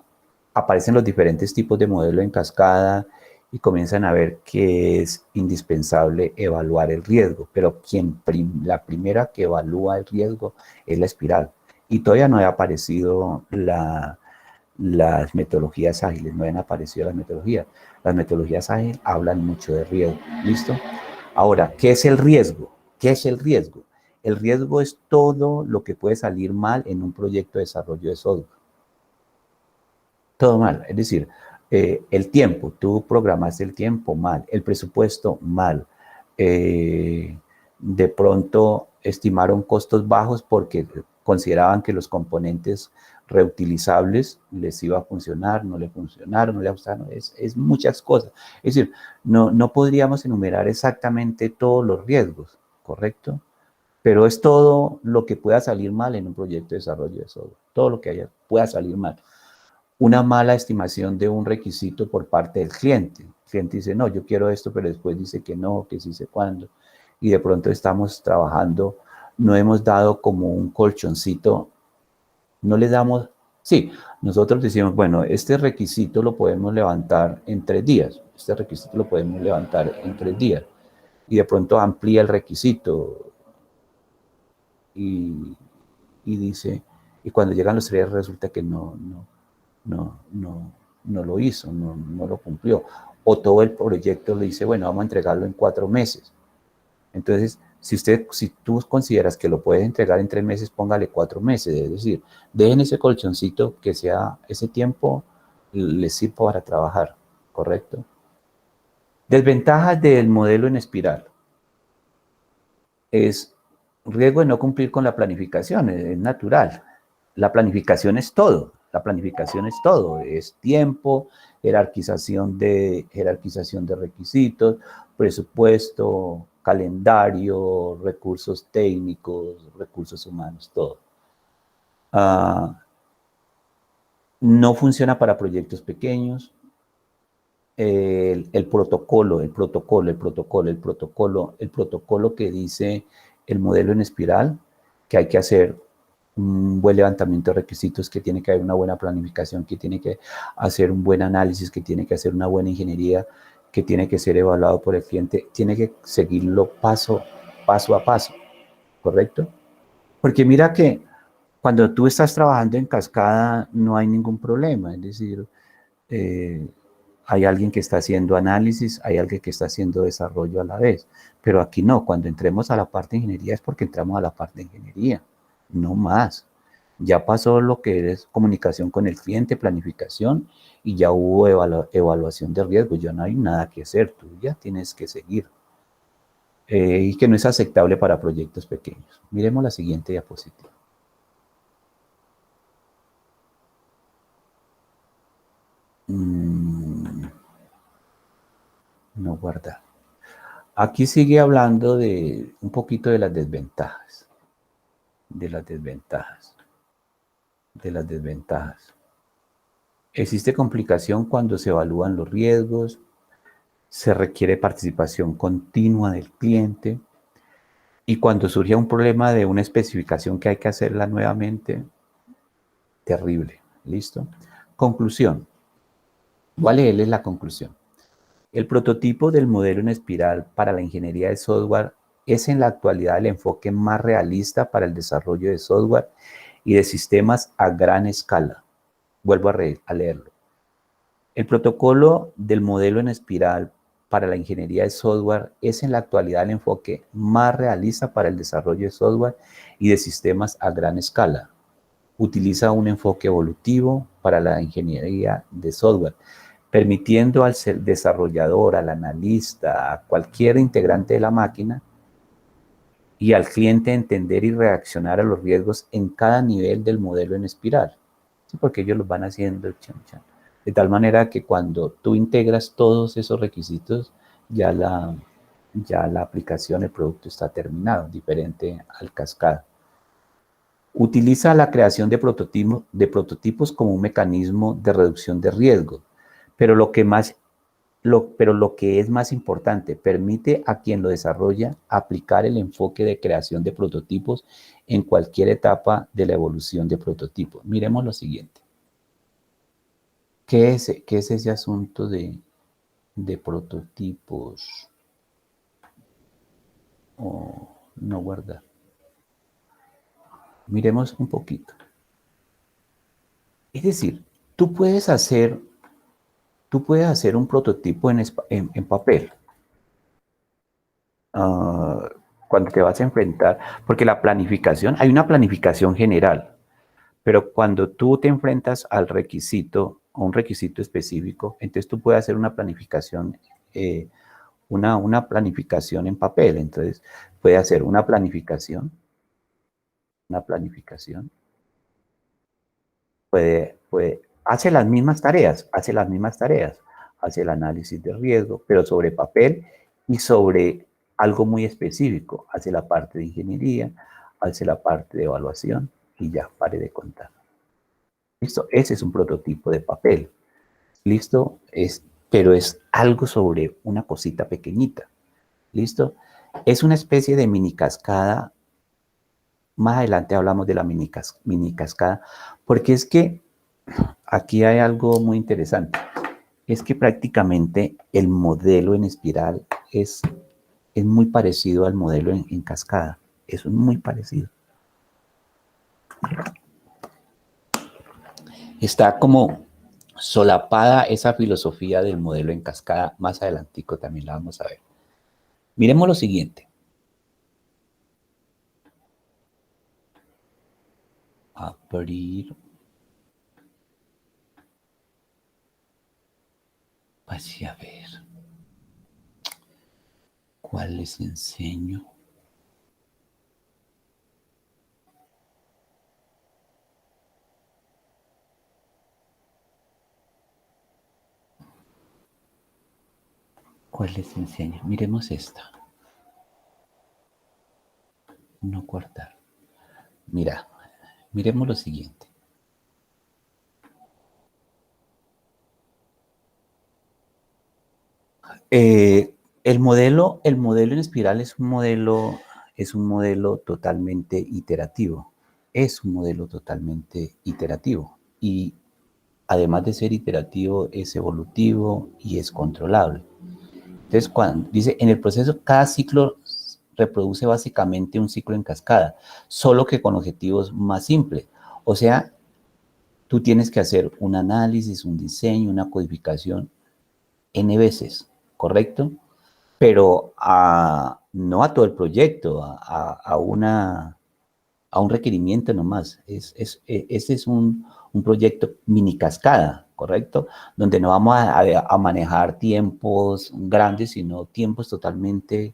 aparecen los diferentes tipos de modelo en cascada y comienzan a ver que es indispensable evaluar el riesgo, pero la primera que evalúa el riesgo es la espiral. Y todavía no ha aparecido las metodologías ágiles, no han aparecido las metodologías. Las metodologías ágiles hablan mucho de riesgo, ¿listo? Ahora, ¿qué es el riesgo? ¿Qué es el riesgo? El riesgo es todo lo que puede salir mal en un proyecto de desarrollo de software. Todo mal, es decir, el tiempo, tú programaste el tiempo mal, el presupuesto mal, de pronto estimaron costos bajos porque consideraban que los componentes reutilizables les iba a funcionar, no le funcionaron, no le gustaron, es muchas cosas. Es decir, no podríamos enumerar exactamente todos los riesgos, ¿correcto? Pero es todo lo que pueda salir mal en un proyecto de desarrollo de software, todo lo que pueda salir mal. Una mala estimación de un requisito por parte del cliente. El cliente dice, no, yo quiero esto, pero después dice que no, que sí sé cuándo. Y de pronto estamos trabajando, no hemos dado como un colchoncito, no le damos, sí, nosotros decimos, bueno, este requisito lo podemos levantar en 3 días, este requisito lo podemos levantar en 3 días. Y de pronto amplía el requisito y dice, y cuando llegan los 3 resulta que no lo hizo, no lo cumplió. O todo el proyecto le dice, bueno, vamos a entregarlo en 4 meses. Entonces, si tú consideras que lo puedes entregar en 3 meses, póngale 4 meses. Es decir, dejen ese colchoncito que sea ese tiempo les sirva para trabajar, ¿correcto? Desventajas del modelo en espiral. Es riesgo de no cumplir con la planificación, es natural. La planificación es todo, es tiempo, jerarquización de requisitos, presupuesto, calendario, recursos técnicos, recursos humanos, todo. No funciona para proyectos pequeños, el protocolo, el protocolo, el protocolo, el protocolo, el protocolo que dice el modelo en espiral, que hay que hacer un buen levantamiento de requisitos, que tiene que haber una buena planificación, que tiene que hacer un buen análisis, que tiene que hacer una buena ingeniería, que tiene que ser evaluado por el cliente, tiene que seguirlo paso a paso, ¿correcto? Porque mira que cuando tú estás trabajando en cascada no hay ningún problema, es decir, eh, hay alguien que está haciendo análisis, hay alguien que está haciendo desarrollo a la vez, pero aquí no, cuando entremos a la parte de ingeniería es porque entramos a la parte de ingeniería, no más. Ya pasó lo que es comunicación con el cliente, planificación, y ya hubo evaluación de riesgo, ya no hay nada que hacer, tú ya tienes que seguir. Y que no es aceptable para proyectos pequeños. Miremos la siguiente diapositiva. No guardar. Aquí sigue hablando de un poquito de las desventajas. De las desventajas. De las desventajas. Existe complicación cuando se evalúan los riesgos, se requiere participación continua del cliente y cuando surge un problema de una especificación que hay que hacerla nuevamente, terrible. ¿Listo? Conclusión. Voy a leerles la conclusión. El prototipo del modelo en espiral para la ingeniería de software es en la actualidad el enfoque más realista para el desarrollo de software y de sistemas a gran escala. Vuelvo a leerlo. El protocolo del modelo en espiral para la ingeniería de software es en la actualidad el enfoque más realista para el desarrollo de software y de sistemas a gran escala. Utiliza un enfoque evolutivo para la ingeniería de software, permitiendo al desarrollador, al analista, a cualquier integrante de la máquina y al cliente entender y reaccionar a los riesgos en cada nivel del modelo en espiral. ¿Sí? Porque ellos los van haciendo de tal manera que cuando tú integras todos esos requisitos, ya la aplicación, el producto está terminado, diferente al cascada. Utiliza la creación de prototipos como un mecanismo de reducción de riesgo, pero lo que es más importante, permite a quien lo desarrolla aplicar el enfoque de creación de prototipos en cualquier etapa de la evolución de prototipos. Miremos lo siguiente. ¿Qué es ese asunto de prototipos? No guardar. Miremos un poquito. Es decir, tú puedes hacer un prototipo en papel. Cuando te vas a enfrentar, porque la planificación, hay una planificación general, pero cuando tú te enfrentas al requisito, a un requisito específico, entonces tú puedes hacer una planificación, una planificación en papel. Entonces, puede hacer una planificación, hace las mismas tareas, hace el análisis de riesgo, pero sobre papel y sobre algo muy específico, hace la parte de ingeniería, hace la parte de evaluación y ya, pare de contar. ¿Listo? Ese es un prototipo de papel. ¿Listo? Pero es algo sobre una cosita pequeñita. ¿Listo? Es una especie de mini cascada. Más adelante hablamos de la mini cascada, porque es que aquí hay algo muy interesante. Es que prácticamente el modelo en espiral es muy parecido al modelo en cascada. Eso es muy parecido. Está como solapada esa filosofía del modelo en cascada. Más adelantico también la vamos a ver. Miremos lo siguiente. Abrir. Pues a ver. ¿Cuál les enseño? ¿Cuál les enseño? Miremos esta. No guardar. Mira, miremos lo siguiente. El modelo en espiral es un modelo totalmente iterativo. Es un modelo totalmente iterativo. Y además de ser iterativo, es evolutivo y es controlable. Entonces, cuando dice, en el proceso, cada ciclo reproduce básicamente un ciclo en cascada, solo que con objetivos más simples. O sea, tú tienes que hacer un análisis, un diseño, una codificación N veces, ¿correcto? Pero no a todo el proyecto, a un requerimiento nomás. Este es un proyecto mini cascada, ¿correcto? Donde no vamos a manejar tiempos grandes, sino tiempos totalmente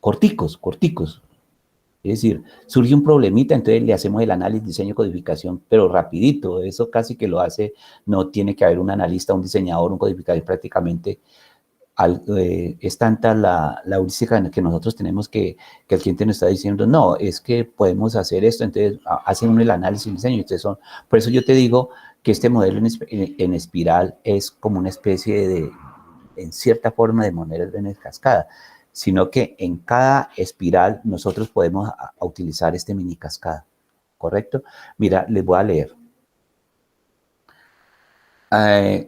corticos. Es decir, surge un problemita, entonces le hacemos el análisis, diseño, codificación, pero rapidito. Eso casi que lo hace, no tiene que haber un analista, un diseñador, un codificador, prácticamente es tanta la heurística que nosotros tenemos que el cliente nos está diciendo, no, es que podemos hacer esto, entonces hacen uno el análisis y el diseño. Entonces por eso yo te digo que este modelo en espiral es como una especie de, en cierta forma, de modelo en cascada, sino que en cada espiral nosotros podemos utilizar este mini cascada, ¿correcto? Mira, les voy a leer.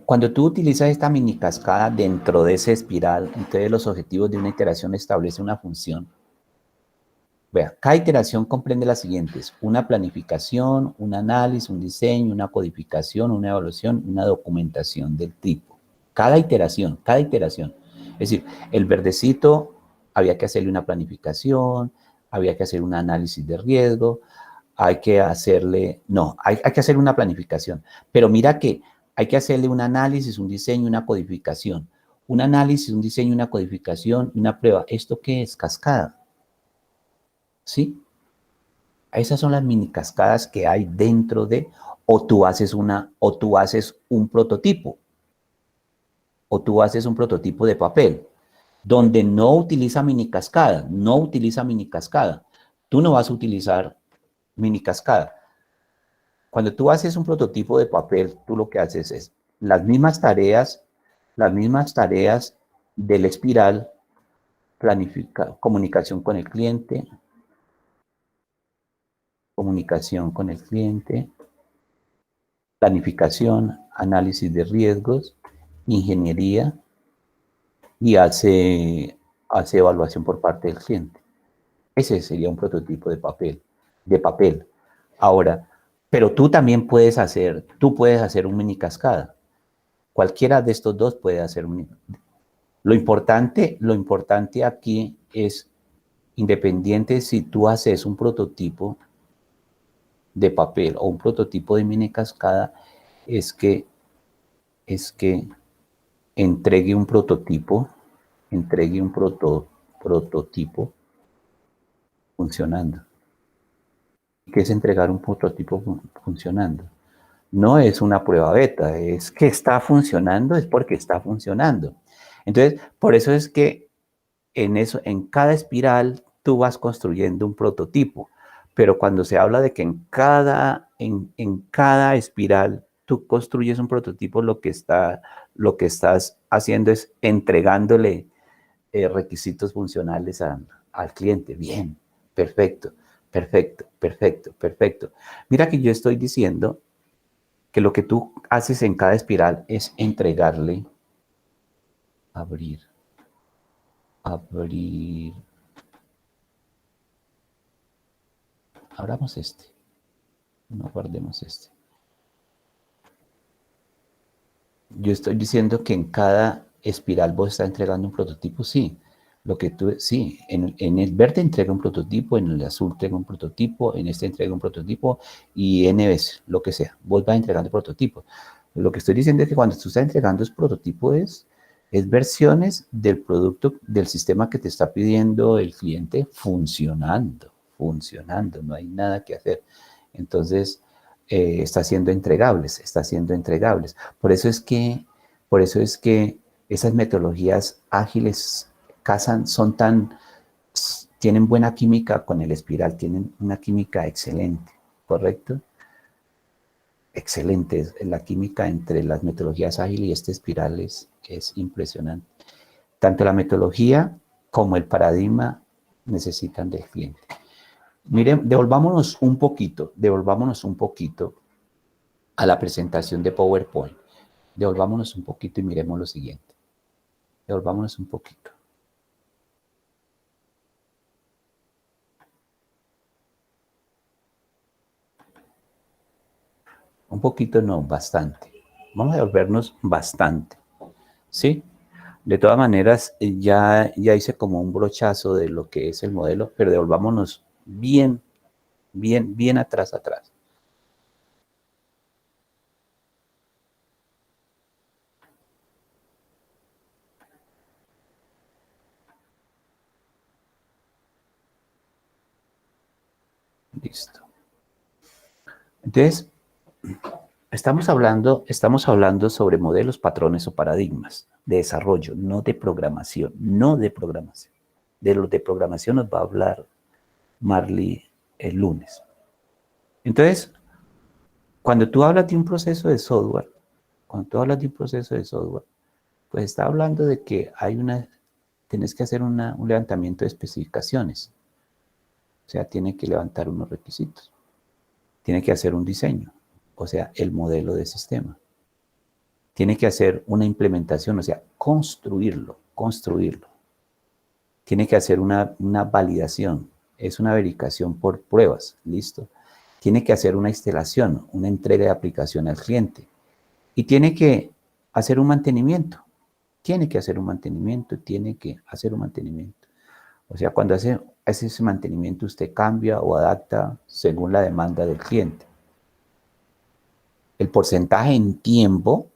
Cuando tú utilizas esta mini cascada dentro de esa espiral, entonces los objetivos de una iteración establecen una función. Vea, cada iteración comprende las siguientes: una planificación, un análisis, un diseño, una codificación, una evaluación, una documentación del tipo. Cada iteración. Es decir, el verdecito había que hacerle una planificación, había que hacer un análisis de riesgo, hay que hacerle una planificación. Pero mira que hay que hacerle un análisis, un diseño, una codificación. Un análisis, un diseño, una codificación, una prueba. ¿Esto qué es? Cascada. ¿Sí? Esas son las mini cascadas que hay dentro de, o tú haces un prototipo, de papel, donde no utiliza mini cascada. Tú no vas a utilizar mini cascada. Cuando tú haces un prototipo de papel, tú lo que haces es las mismas tareas del espiral, comunicación con el cliente, planificación, análisis de riesgos, ingeniería y hace evaluación por parte del cliente. Ese sería un prototipo de papel. Ahora, pero tú también puedes hacer un mini cascada. Cualquiera de estos dos puede hacer un mini. Lo importante aquí es, independiente si tú haces un prototipo de papel o un prototipo de mini cascada, es que entregue un prototipo funcionando. ¿Qué es entregar un prototipo funcionando? No es una prueba beta, es que está funcionando, es porque está funcionando. Entonces, por eso es que en cada espiral tú vas construyendo un prototipo, pero cuando se habla de que en cada espiral tú construyes un prototipo, lo que estás haciendo es entregándole requisitos funcionales al cliente. Bien, perfecto. Mira que yo estoy diciendo que lo que tú haces en cada espiral es entregarle, abrir, abramos no guardemos Yo estoy diciendo que en cada espiral vos estás entregando un prototipo, sí. En el verde entrega un prototipo, en el azul entrega un prototipo, en este entrega un prototipo y N veces, lo que sea. Vos vas entregando prototipos. Lo que estoy diciendo es que cuando tú estás entregando es prototipo es versiones del producto, del sistema que te está pidiendo el cliente funcionando, no hay nada que hacer. Entonces, está haciendo entregables. Por eso es que esas metodologías ágiles tienen buena química con el espiral, tienen una química excelente, ¿correcto? Excelente, la química entre las metodologías ágiles y este espiral es impresionante. Tanto la metodología como el paradigma necesitan del cliente. Miren, devolvámonos un poquito a la presentación de PowerPoint. Devolvámonos un poquito y miremos lo siguiente. Devolvámonos un poquito. Un poquito no, bastante. Vamos a devolvernos bastante. ¿Sí? De todas maneras, ya hice como un brochazo de lo que es el modelo, pero devolvámonos bien atrás. Listo. Entonces, estamos hablando sobre modelos, patrones o paradigmas de desarrollo, no de programación. De los de programación nos va a hablar Marley el lunes. Entonces, cuando tú hablas de un proceso de software, pues está hablando de que tienes que hacer un levantamiento de especificaciones. O sea, tiene que levantar unos requisitos. Tiene que hacer un diseño, o sea, el modelo de sistema. Tiene que hacer una implementación, o sea, construirlo. Tiene que hacer una validación, es una verificación por pruebas, listo. Tiene que hacer una instalación, una entrega de aplicación al cliente. Y tiene que hacer un mantenimiento. O sea, cuando hace ese mantenimiento, usted cambia o adapta según la demanda del cliente. El porcentaje en tiempo,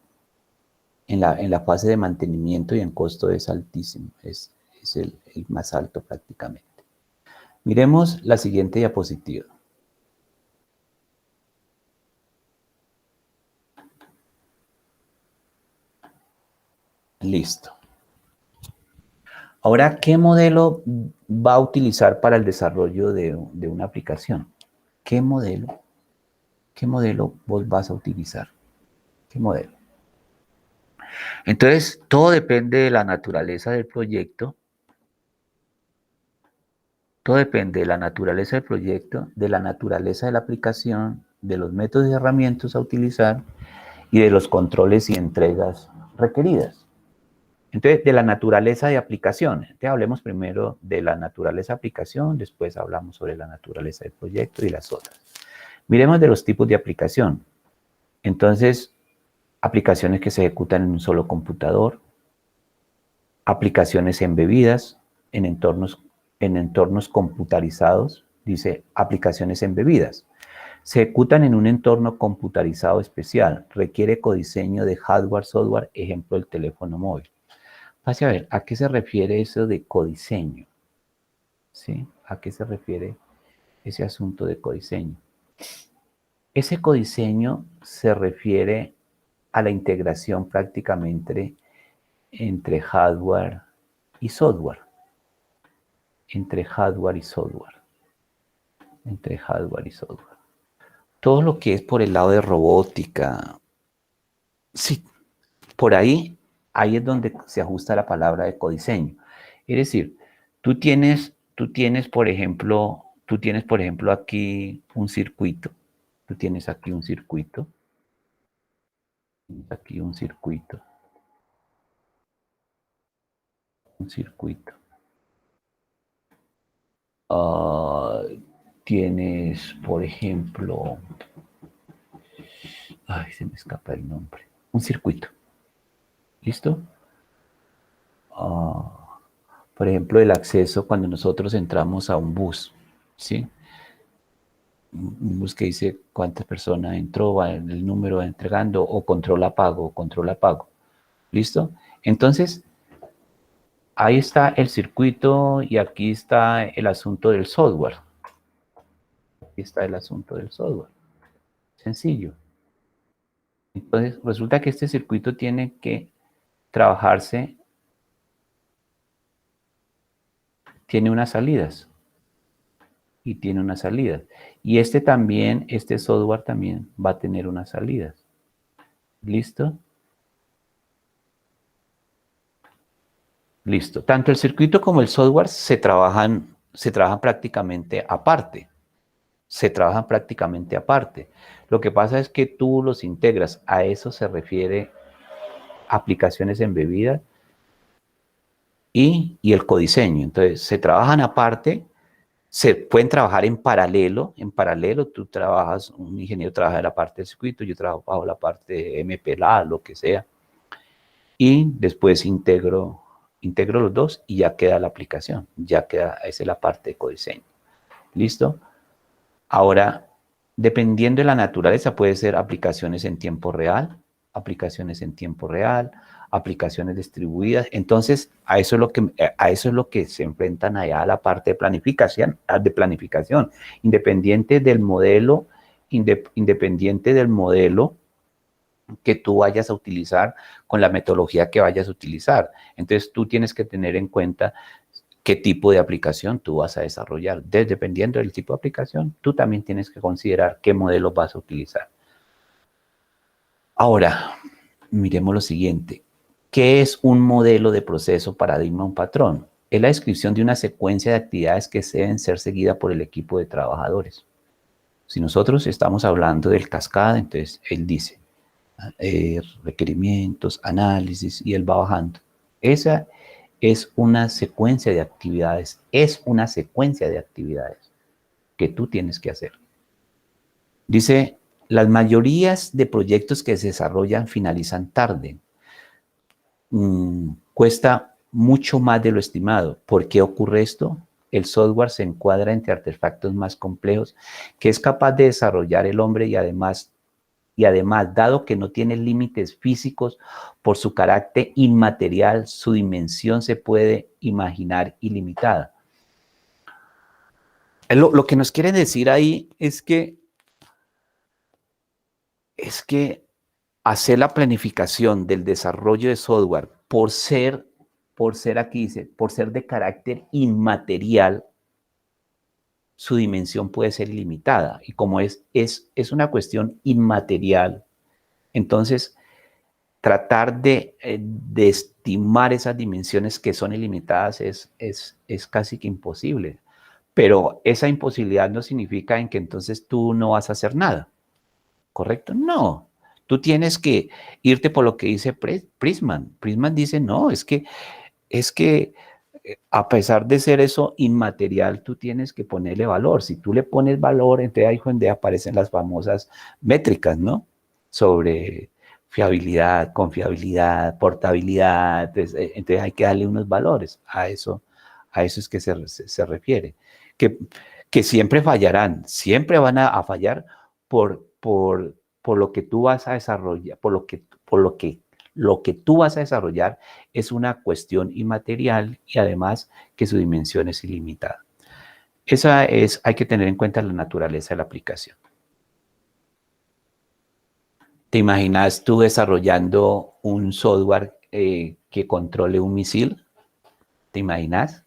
en la fase de mantenimiento y en costo es altísimo, es el más alto prácticamente. Miremos la siguiente diapositiva. Listo. Ahora, ¿qué modelo va a utilizar para el desarrollo de una aplicación? ¿Qué modelo vos vas a utilizar? ¿Qué modelo? Entonces, todo depende de la naturaleza del proyecto. Todo depende de la naturaleza del proyecto, de la naturaleza de la aplicación, de los métodos y herramientas a utilizar y de los controles y entregas requeridas. Entonces, de la naturaleza de aplicación. Entonces, hablemos primero de la naturaleza de aplicación, después hablamos sobre la naturaleza del proyecto y las otras. Miremos de los tipos de aplicación. Entonces, aplicaciones que se ejecutan en un solo computador, aplicaciones embebidas en entornos computarizados, dice aplicaciones embebidas. Se ejecutan en un entorno computarizado especial, requiere codiseño de hardware, software, ejemplo el teléfono móvil. Pase a ver, ¿a qué se refiere eso de codiseño? ¿Sí? ¿A qué se refiere ese asunto de codiseño? Ese codiseño se refiere a la integración prácticamente entre hardware y software. Todo lo que es por el lado de robótica, sí, por ahí es donde se ajusta la palabra de codiseño. Es decir, tú tienes, por ejemplo, aquí un circuito. Tú tienes aquí un circuito. Tienes, por ejemplo, ay, se me escapa el nombre. Un circuito. ¿Listo? Por ejemplo, el acceso cuando nosotros entramos a un bus, ¿sí? Un bus que dice cuántas personas entró, va el número entregando, o controla pago. ¿Listo? Entonces, ahí está el circuito y aquí está el asunto del software. Sencillo. Entonces, resulta que este circuito tiene que trabajarse, tiene unas salidas. Y este software también va a tener unas salidas. ¿Listo? Listo. Tanto el circuito como el software se trabajan prácticamente aparte. Se trabajan prácticamente aparte. Lo que pasa es que tú los integras. A eso se refiere aplicaciones embebidas y el codiseño. Entonces, se trabajan aparte, se pueden trabajar en paralelo. En paralelo, tú trabajas, un ingeniero trabaja en la parte del circuito, yo trabajo bajo la parte de MPLA, lo que sea. Y después integro los dos y ya queda la aplicación. Ya queda, esa es la parte de codiseño. ¿Listo? Ahora, dependiendo de la naturaleza, puede ser aplicaciones en tiempo real, aplicaciones distribuidas. Entonces, a eso es lo que se enfrentan allá a la parte de planificación, independiente del modelo, que tú vayas a utilizar con la metodología que vayas a utilizar. Entonces, tú tienes que tener en cuenta qué tipo de aplicación tú vas a desarrollar. Dependiendo del tipo de aplicación, tú también tienes que considerar qué modelo vas a utilizar. Ahora, miremos lo siguiente. ¿Qué es un modelo de proceso, paradigma, un patrón? Es la descripción de una secuencia de actividades que deben ser seguidas por el equipo de trabajadores. Si nosotros estamos hablando del cascada, entonces él dice requerimientos, análisis, y él va bajando. Esa es una secuencia de actividades, que tú tienes que hacer. Dice, las mayorías de proyectos que se desarrollan finalizan tarde. Cuesta mucho más de lo estimado. ¿Por qué ocurre esto? El software se encuadra entre artefactos más complejos que es capaz de desarrollar el hombre y además, dado que no tiene límites físicos por su carácter inmaterial, su dimensión se puede imaginar ilimitada. Lo que nos quiere decir ahí es que hacer la planificación del desarrollo de software por ser de carácter inmaterial, su dimensión puede ser ilimitada. Y como es una cuestión inmaterial, entonces tratar de estimar esas dimensiones que son ilimitadas es casi que imposible. Pero esa imposibilidad no significa en que entonces tú no vas a hacer nada. ¿Correcto? No. Tú tienes que irte por lo que dice Prisman. Prisman dice, no, es que a pesar de ser eso inmaterial, tú tienes que ponerle valor. Si tú le pones valor, entonces ahí es donde aparecen las famosas métricas, ¿no? Sobre fiabilidad, confiabilidad, portabilidad. Entonces hay que darle unos valores. A eso es que se refiere. Que siempre fallarán, siempre van a fallar por lo que tú vas a desarrollar, lo que tú vas a desarrollar es una cuestión inmaterial y además que su dimensión es ilimitada. Hay que tener en cuenta la naturaleza de la aplicación. ¿Te imaginas tú desarrollando un software que controle un misil? ¿Te imaginas?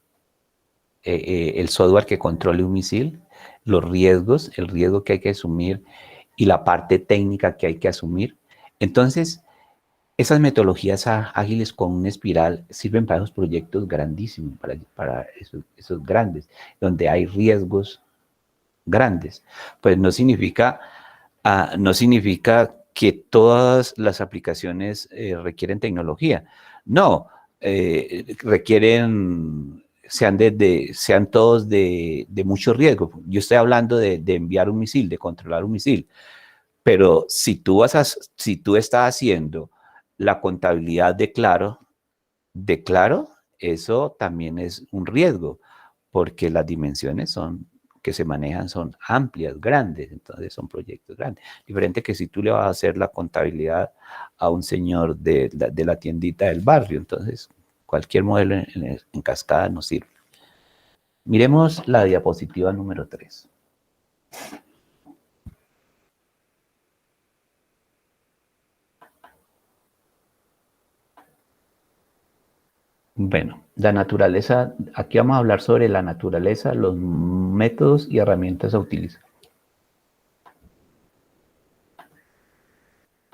El software que controle un misil, los riesgos, el riesgo que hay que asumir y la parte técnica que hay que asumir. Entonces, esas metodologías ágiles con una espiral sirven para esos proyectos grandísimos, para esos grandes, donde hay riesgos grandes. Pues no significa que todas las aplicaciones requieren tecnología. No, sean todos de mucho riesgo. Yo estoy hablando de enviar un misil, de controlar un misil. Pero si tú estás haciendo la contabilidad de Claro, eso también es un riesgo, porque las dimensiones que se manejan son amplias, grandes, entonces son proyectos grandes. Diferente que si tú le vas a hacer la contabilidad a un señor de la tiendita del barrio, entonces cualquier modelo en cascada nos sirve. Miremos la diapositiva número 3. Bueno, la naturaleza, aquí vamos a hablar sobre la naturaleza, los métodos y herramientas a utilizar.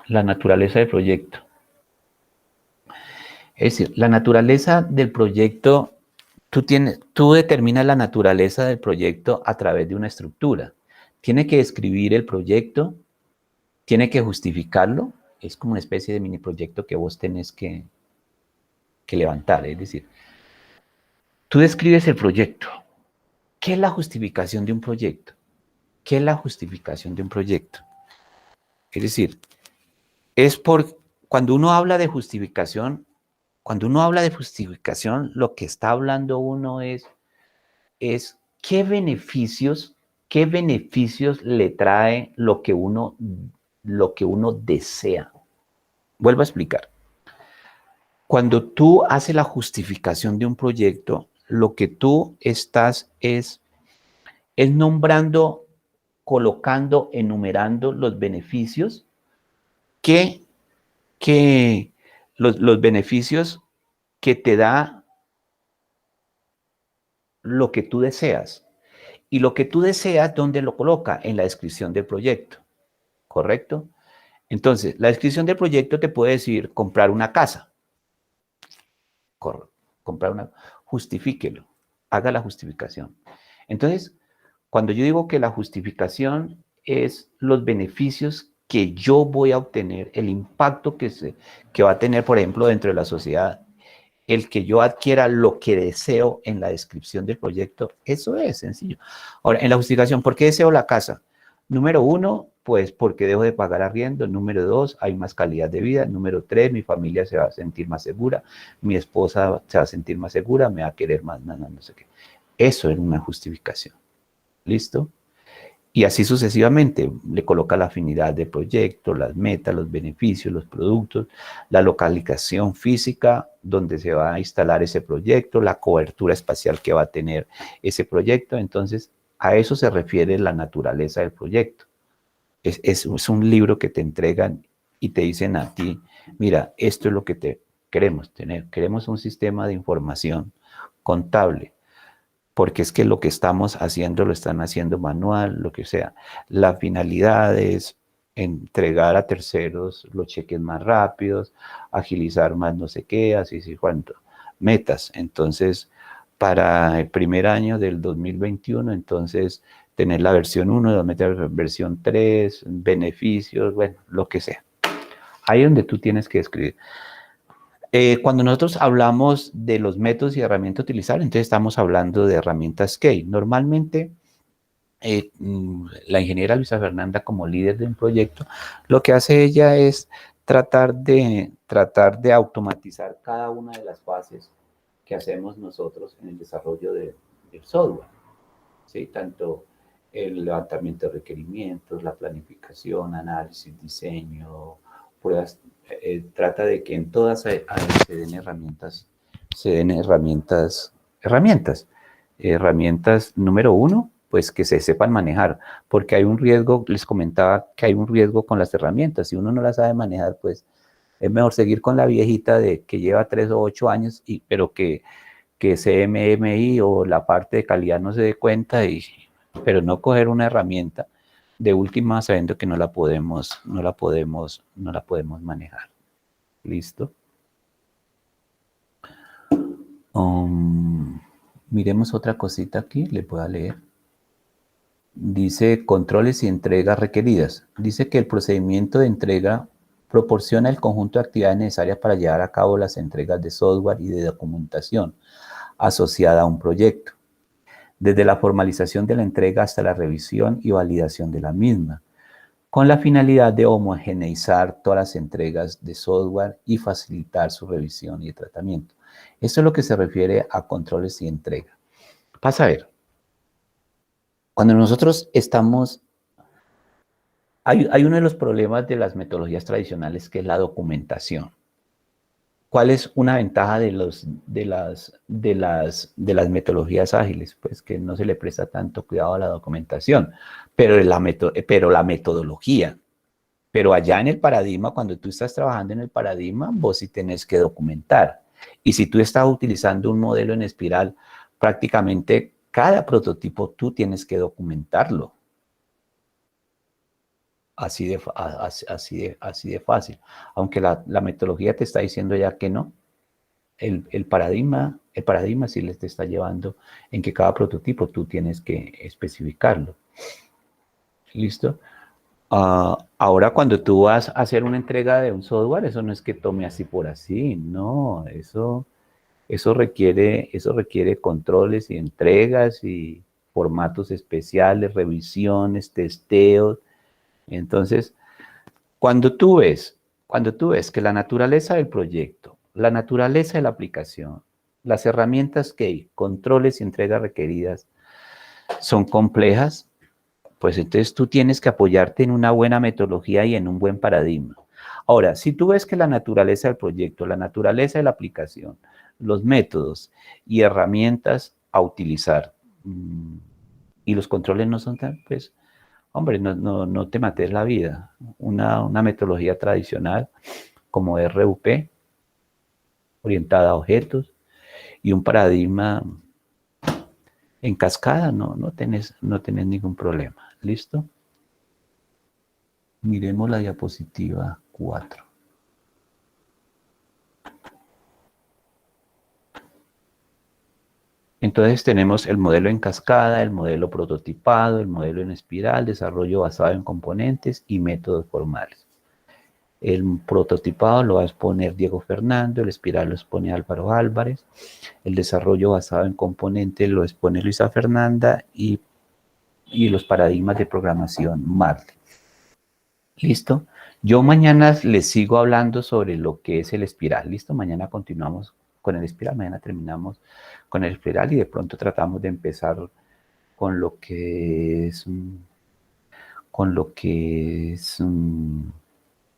La naturaleza del proyecto. Es decir, la naturaleza del proyecto, tú determinas la naturaleza del proyecto a través de una estructura. Tiene que describir el proyecto, tiene que justificarlo, es como una especie de mini proyecto que vos tenés que levantar. Es decir, tú describes el proyecto. ¿Qué es la justificación de un proyecto? ¿Qué es la justificación de un proyecto? Es decir, cuando uno habla de justificación, lo que está hablando uno es qué beneficios le trae lo que uno desea. Vuelvo a explicar. Cuando tú haces la justificación de un proyecto, lo que tú estás es nombrando, colocando, enumerando los beneficios que los beneficios que te da lo que tú deseas. Y lo que tú deseas, ¿dónde lo coloca? En la descripción del proyecto, ¿correcto? Entonces, la descripción del proyecto te puede decir comprar una casa. Justifíquelo, haga la justificación. Entonces, cuando yo digo que la justificación es los beneficios que yo voy a obtener, el impacto que va a tener, por ejemplo, dentro de la sociedad, el que yo adquiera lo que deseo en la descripción del proyecto, eso es sencillo. Ahora, en la justificación, ¿por qué deseo la casa? Número 1, pues porque dejo de pagar arriendo. Número 2, hay más calidad de vida. Número 3, mi familia se va a sentir más segura. Mi esposa se va a sentir más segura, me va a querer más, no sé qué. Eso es una justificación. ¿Listo? Y así sucesivamente, le coloca la afinidad de proyecto, las metas, los beneficios, los productos, la localización física donde se va a instalar ese proyecto, la cobertura espacial que va a tener ese proyecto. Entonces, a eso se refiere la naturaleza del proyecto. Es un libro que te entregan y te dicen a ti, mira, esto es lo que queremos tener. Queremos un sistema de información contable, porque es que lo que estamos haciendo lo están haciendo manual, lo que sea. La finalidad es entregar a terceros los cheques más rápidos, agilizar más no sé qué, así sí cuánto. Metas. Entonces, para el primer año del 2021, entonces, tener la versión 1, meter versión 3, beneficios, bueno, lo que sea. Ahí es donde tú tienes que escribir. Cuando nosotros hablamos de los métodos y herramientas a utilizar, entonces estamos hablando de herramientas Scale. Normalmente, la ingeniera Luisa Fernanda, como líder de un proyecto, lo que hace ella es tratar de automatizar cada una de las fases que hacemos nosotros en el desarrollo del software. ¿Sí? Tanto el levantamiento de requerimientos, la planificación, análisis, diseño, pruebas. Trata de que en todas se den herramientas número 1, pues que se sepan manejar, porque hay un riesgo, les comentaba que hay un riesgo con las herramientas. Si uno no las sabe manejar, pues es mejor seguir con la viejita de que lleva 3 o 8 años, pero que CMMI o la parte de calidad no se dé cuenta, pero no coger una herramienta de última sabiendo que no la podemos manejar. ¿Listo? Miremos otra cosita aquí, le puedo leer. Dice controles y entregas requeridas. Dice que el procedimiento de entrega proporciona el conjunto de actividades necesarias para llevar a cabo las entregas de software y de documentación asociada a un proyecto, desde la formalización de la entrega hasta la revisión y validación de la misma, con la finalidad de homogeneizar todas las entregas de software y facilitar su revisión y tratamiento. Esto es lo que se refiere a controles y entrega. Pasa a ver, cuando nosotros estamos, hay uno de los problemas de las metodologías tradicionales que es la documentación. ¿Cuál es una ventaja de las metodologías ágiles? Pues que no se le presta tanto cuidado a la documentación, pero la metodología. Pero allá en el paradigma, cuando tú estás trabajando en el paradigma, vos sí tenés que documentar. Y si tú estás utilizando un modelo en espiral, prácticamente cada prototipo tú tienes que documentarlo. Así de fácil. Aunque la metodología te está diciendo ya que no. el paradigma sí les te está llevando en que cada prototipo tú tienes que especificarlo. ¿Listo? Ahora cuando tú vas a hacer una entrega de un software, eso no es que tome así por así, no, eso requiere controles y entregas y formatos especiales, revisiones, testeos. Entonces, cuando tú ves que la naturaleza del proyecto, la naturaleza de la aplicación, las herramientas que hay, controles y entregas requeridas son complejas, pues entonces tú tienes que apoyarte en una buena metodología y en un buen paradigma. Ahora, si tú ves que la naturaleza del proyecto, la naturaleza de la aplicación, los métodos y herramientas a utilizar y los controles no son tan, pues, hombre, no te mates la vida. Una metodología tradicional como RUP, orientada a objetos, y un paradigma en cascada, no tenés ningún problema. ¿Listo? Miremos la diapositiva 4. Entonces tenemos el modelo en cascada, el modelo prototipado, el modelo en espiral, desarrollo basado en componentes y métodos formales. El prototipado lo va a exponer Diego Fernando, el espiral lo expone Álvaro Álvarez, el desarrollo basado en componentes lo expone Luisa Fernanda y los paradigmas de programación Marley. ¿Listo? Yo mañana les sigo hablando sobre lo que es el espiral. ¿Listo? Mañana continuamos con el espiral, mañana terminamos con el espiral y de pronto tratamos de empezar con lo que es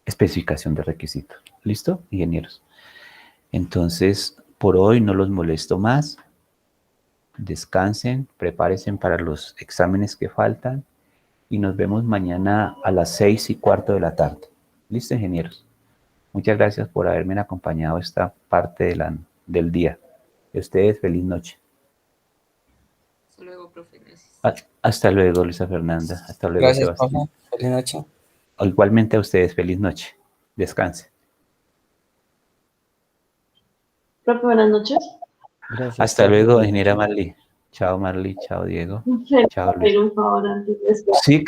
especificación de requisitos. ¿Listo, ingenieros? Entonces, por hoy no los molesto más. Descansen, prepárense para los exámenes que faltan y nos vemos mañana a las 6:15 de la tarde. ¿Listo, ingenieros? Muchas gracias por haberme acompañado esta parte del día. Y a ustedes, feliz noche.
Hasta luego, profe. Gracias.
Hasta luego, Luisa Fernanda. Hasta luego,
Gracias, profe.
Sebastián.
Feliz noche.
Igualmente a ustedes, feliz noche. Descansen.
Profe, buenas noches.
Gracias,
Hasta
profe.
luego, ingeniera Marley. Chao, Marley. Chao, Diego.
¿Me
Chao,
puede pedir
Luis.
un favor antes de esto?
Sí,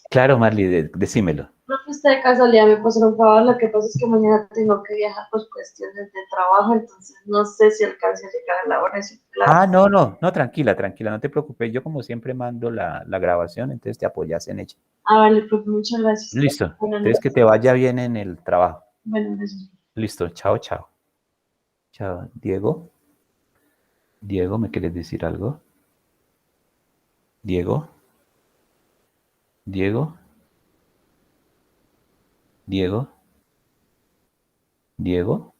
claro, Marley, decímelo.
Profe, usted de casualidad me puede hacer un favor. Lo que pasa es que mañana tengo que viajar por cuestiones de trabajo, entonces no sé si alcance a llegar a la hora de su clase.
No, tranquila, no te preocupes. Yo como siempre mando la grabación, entonces te apoyas en ella.
Vale, profe, muchas gracias.
Listo.
Buenas
Entonces que
noches.
te vaya bien en el trabajo.
Bueno, gracias.
Listo, chao, chao. Chao, Diego. Diego, ¿me quieres decir algo? Diego. Diego. Diego. Diego.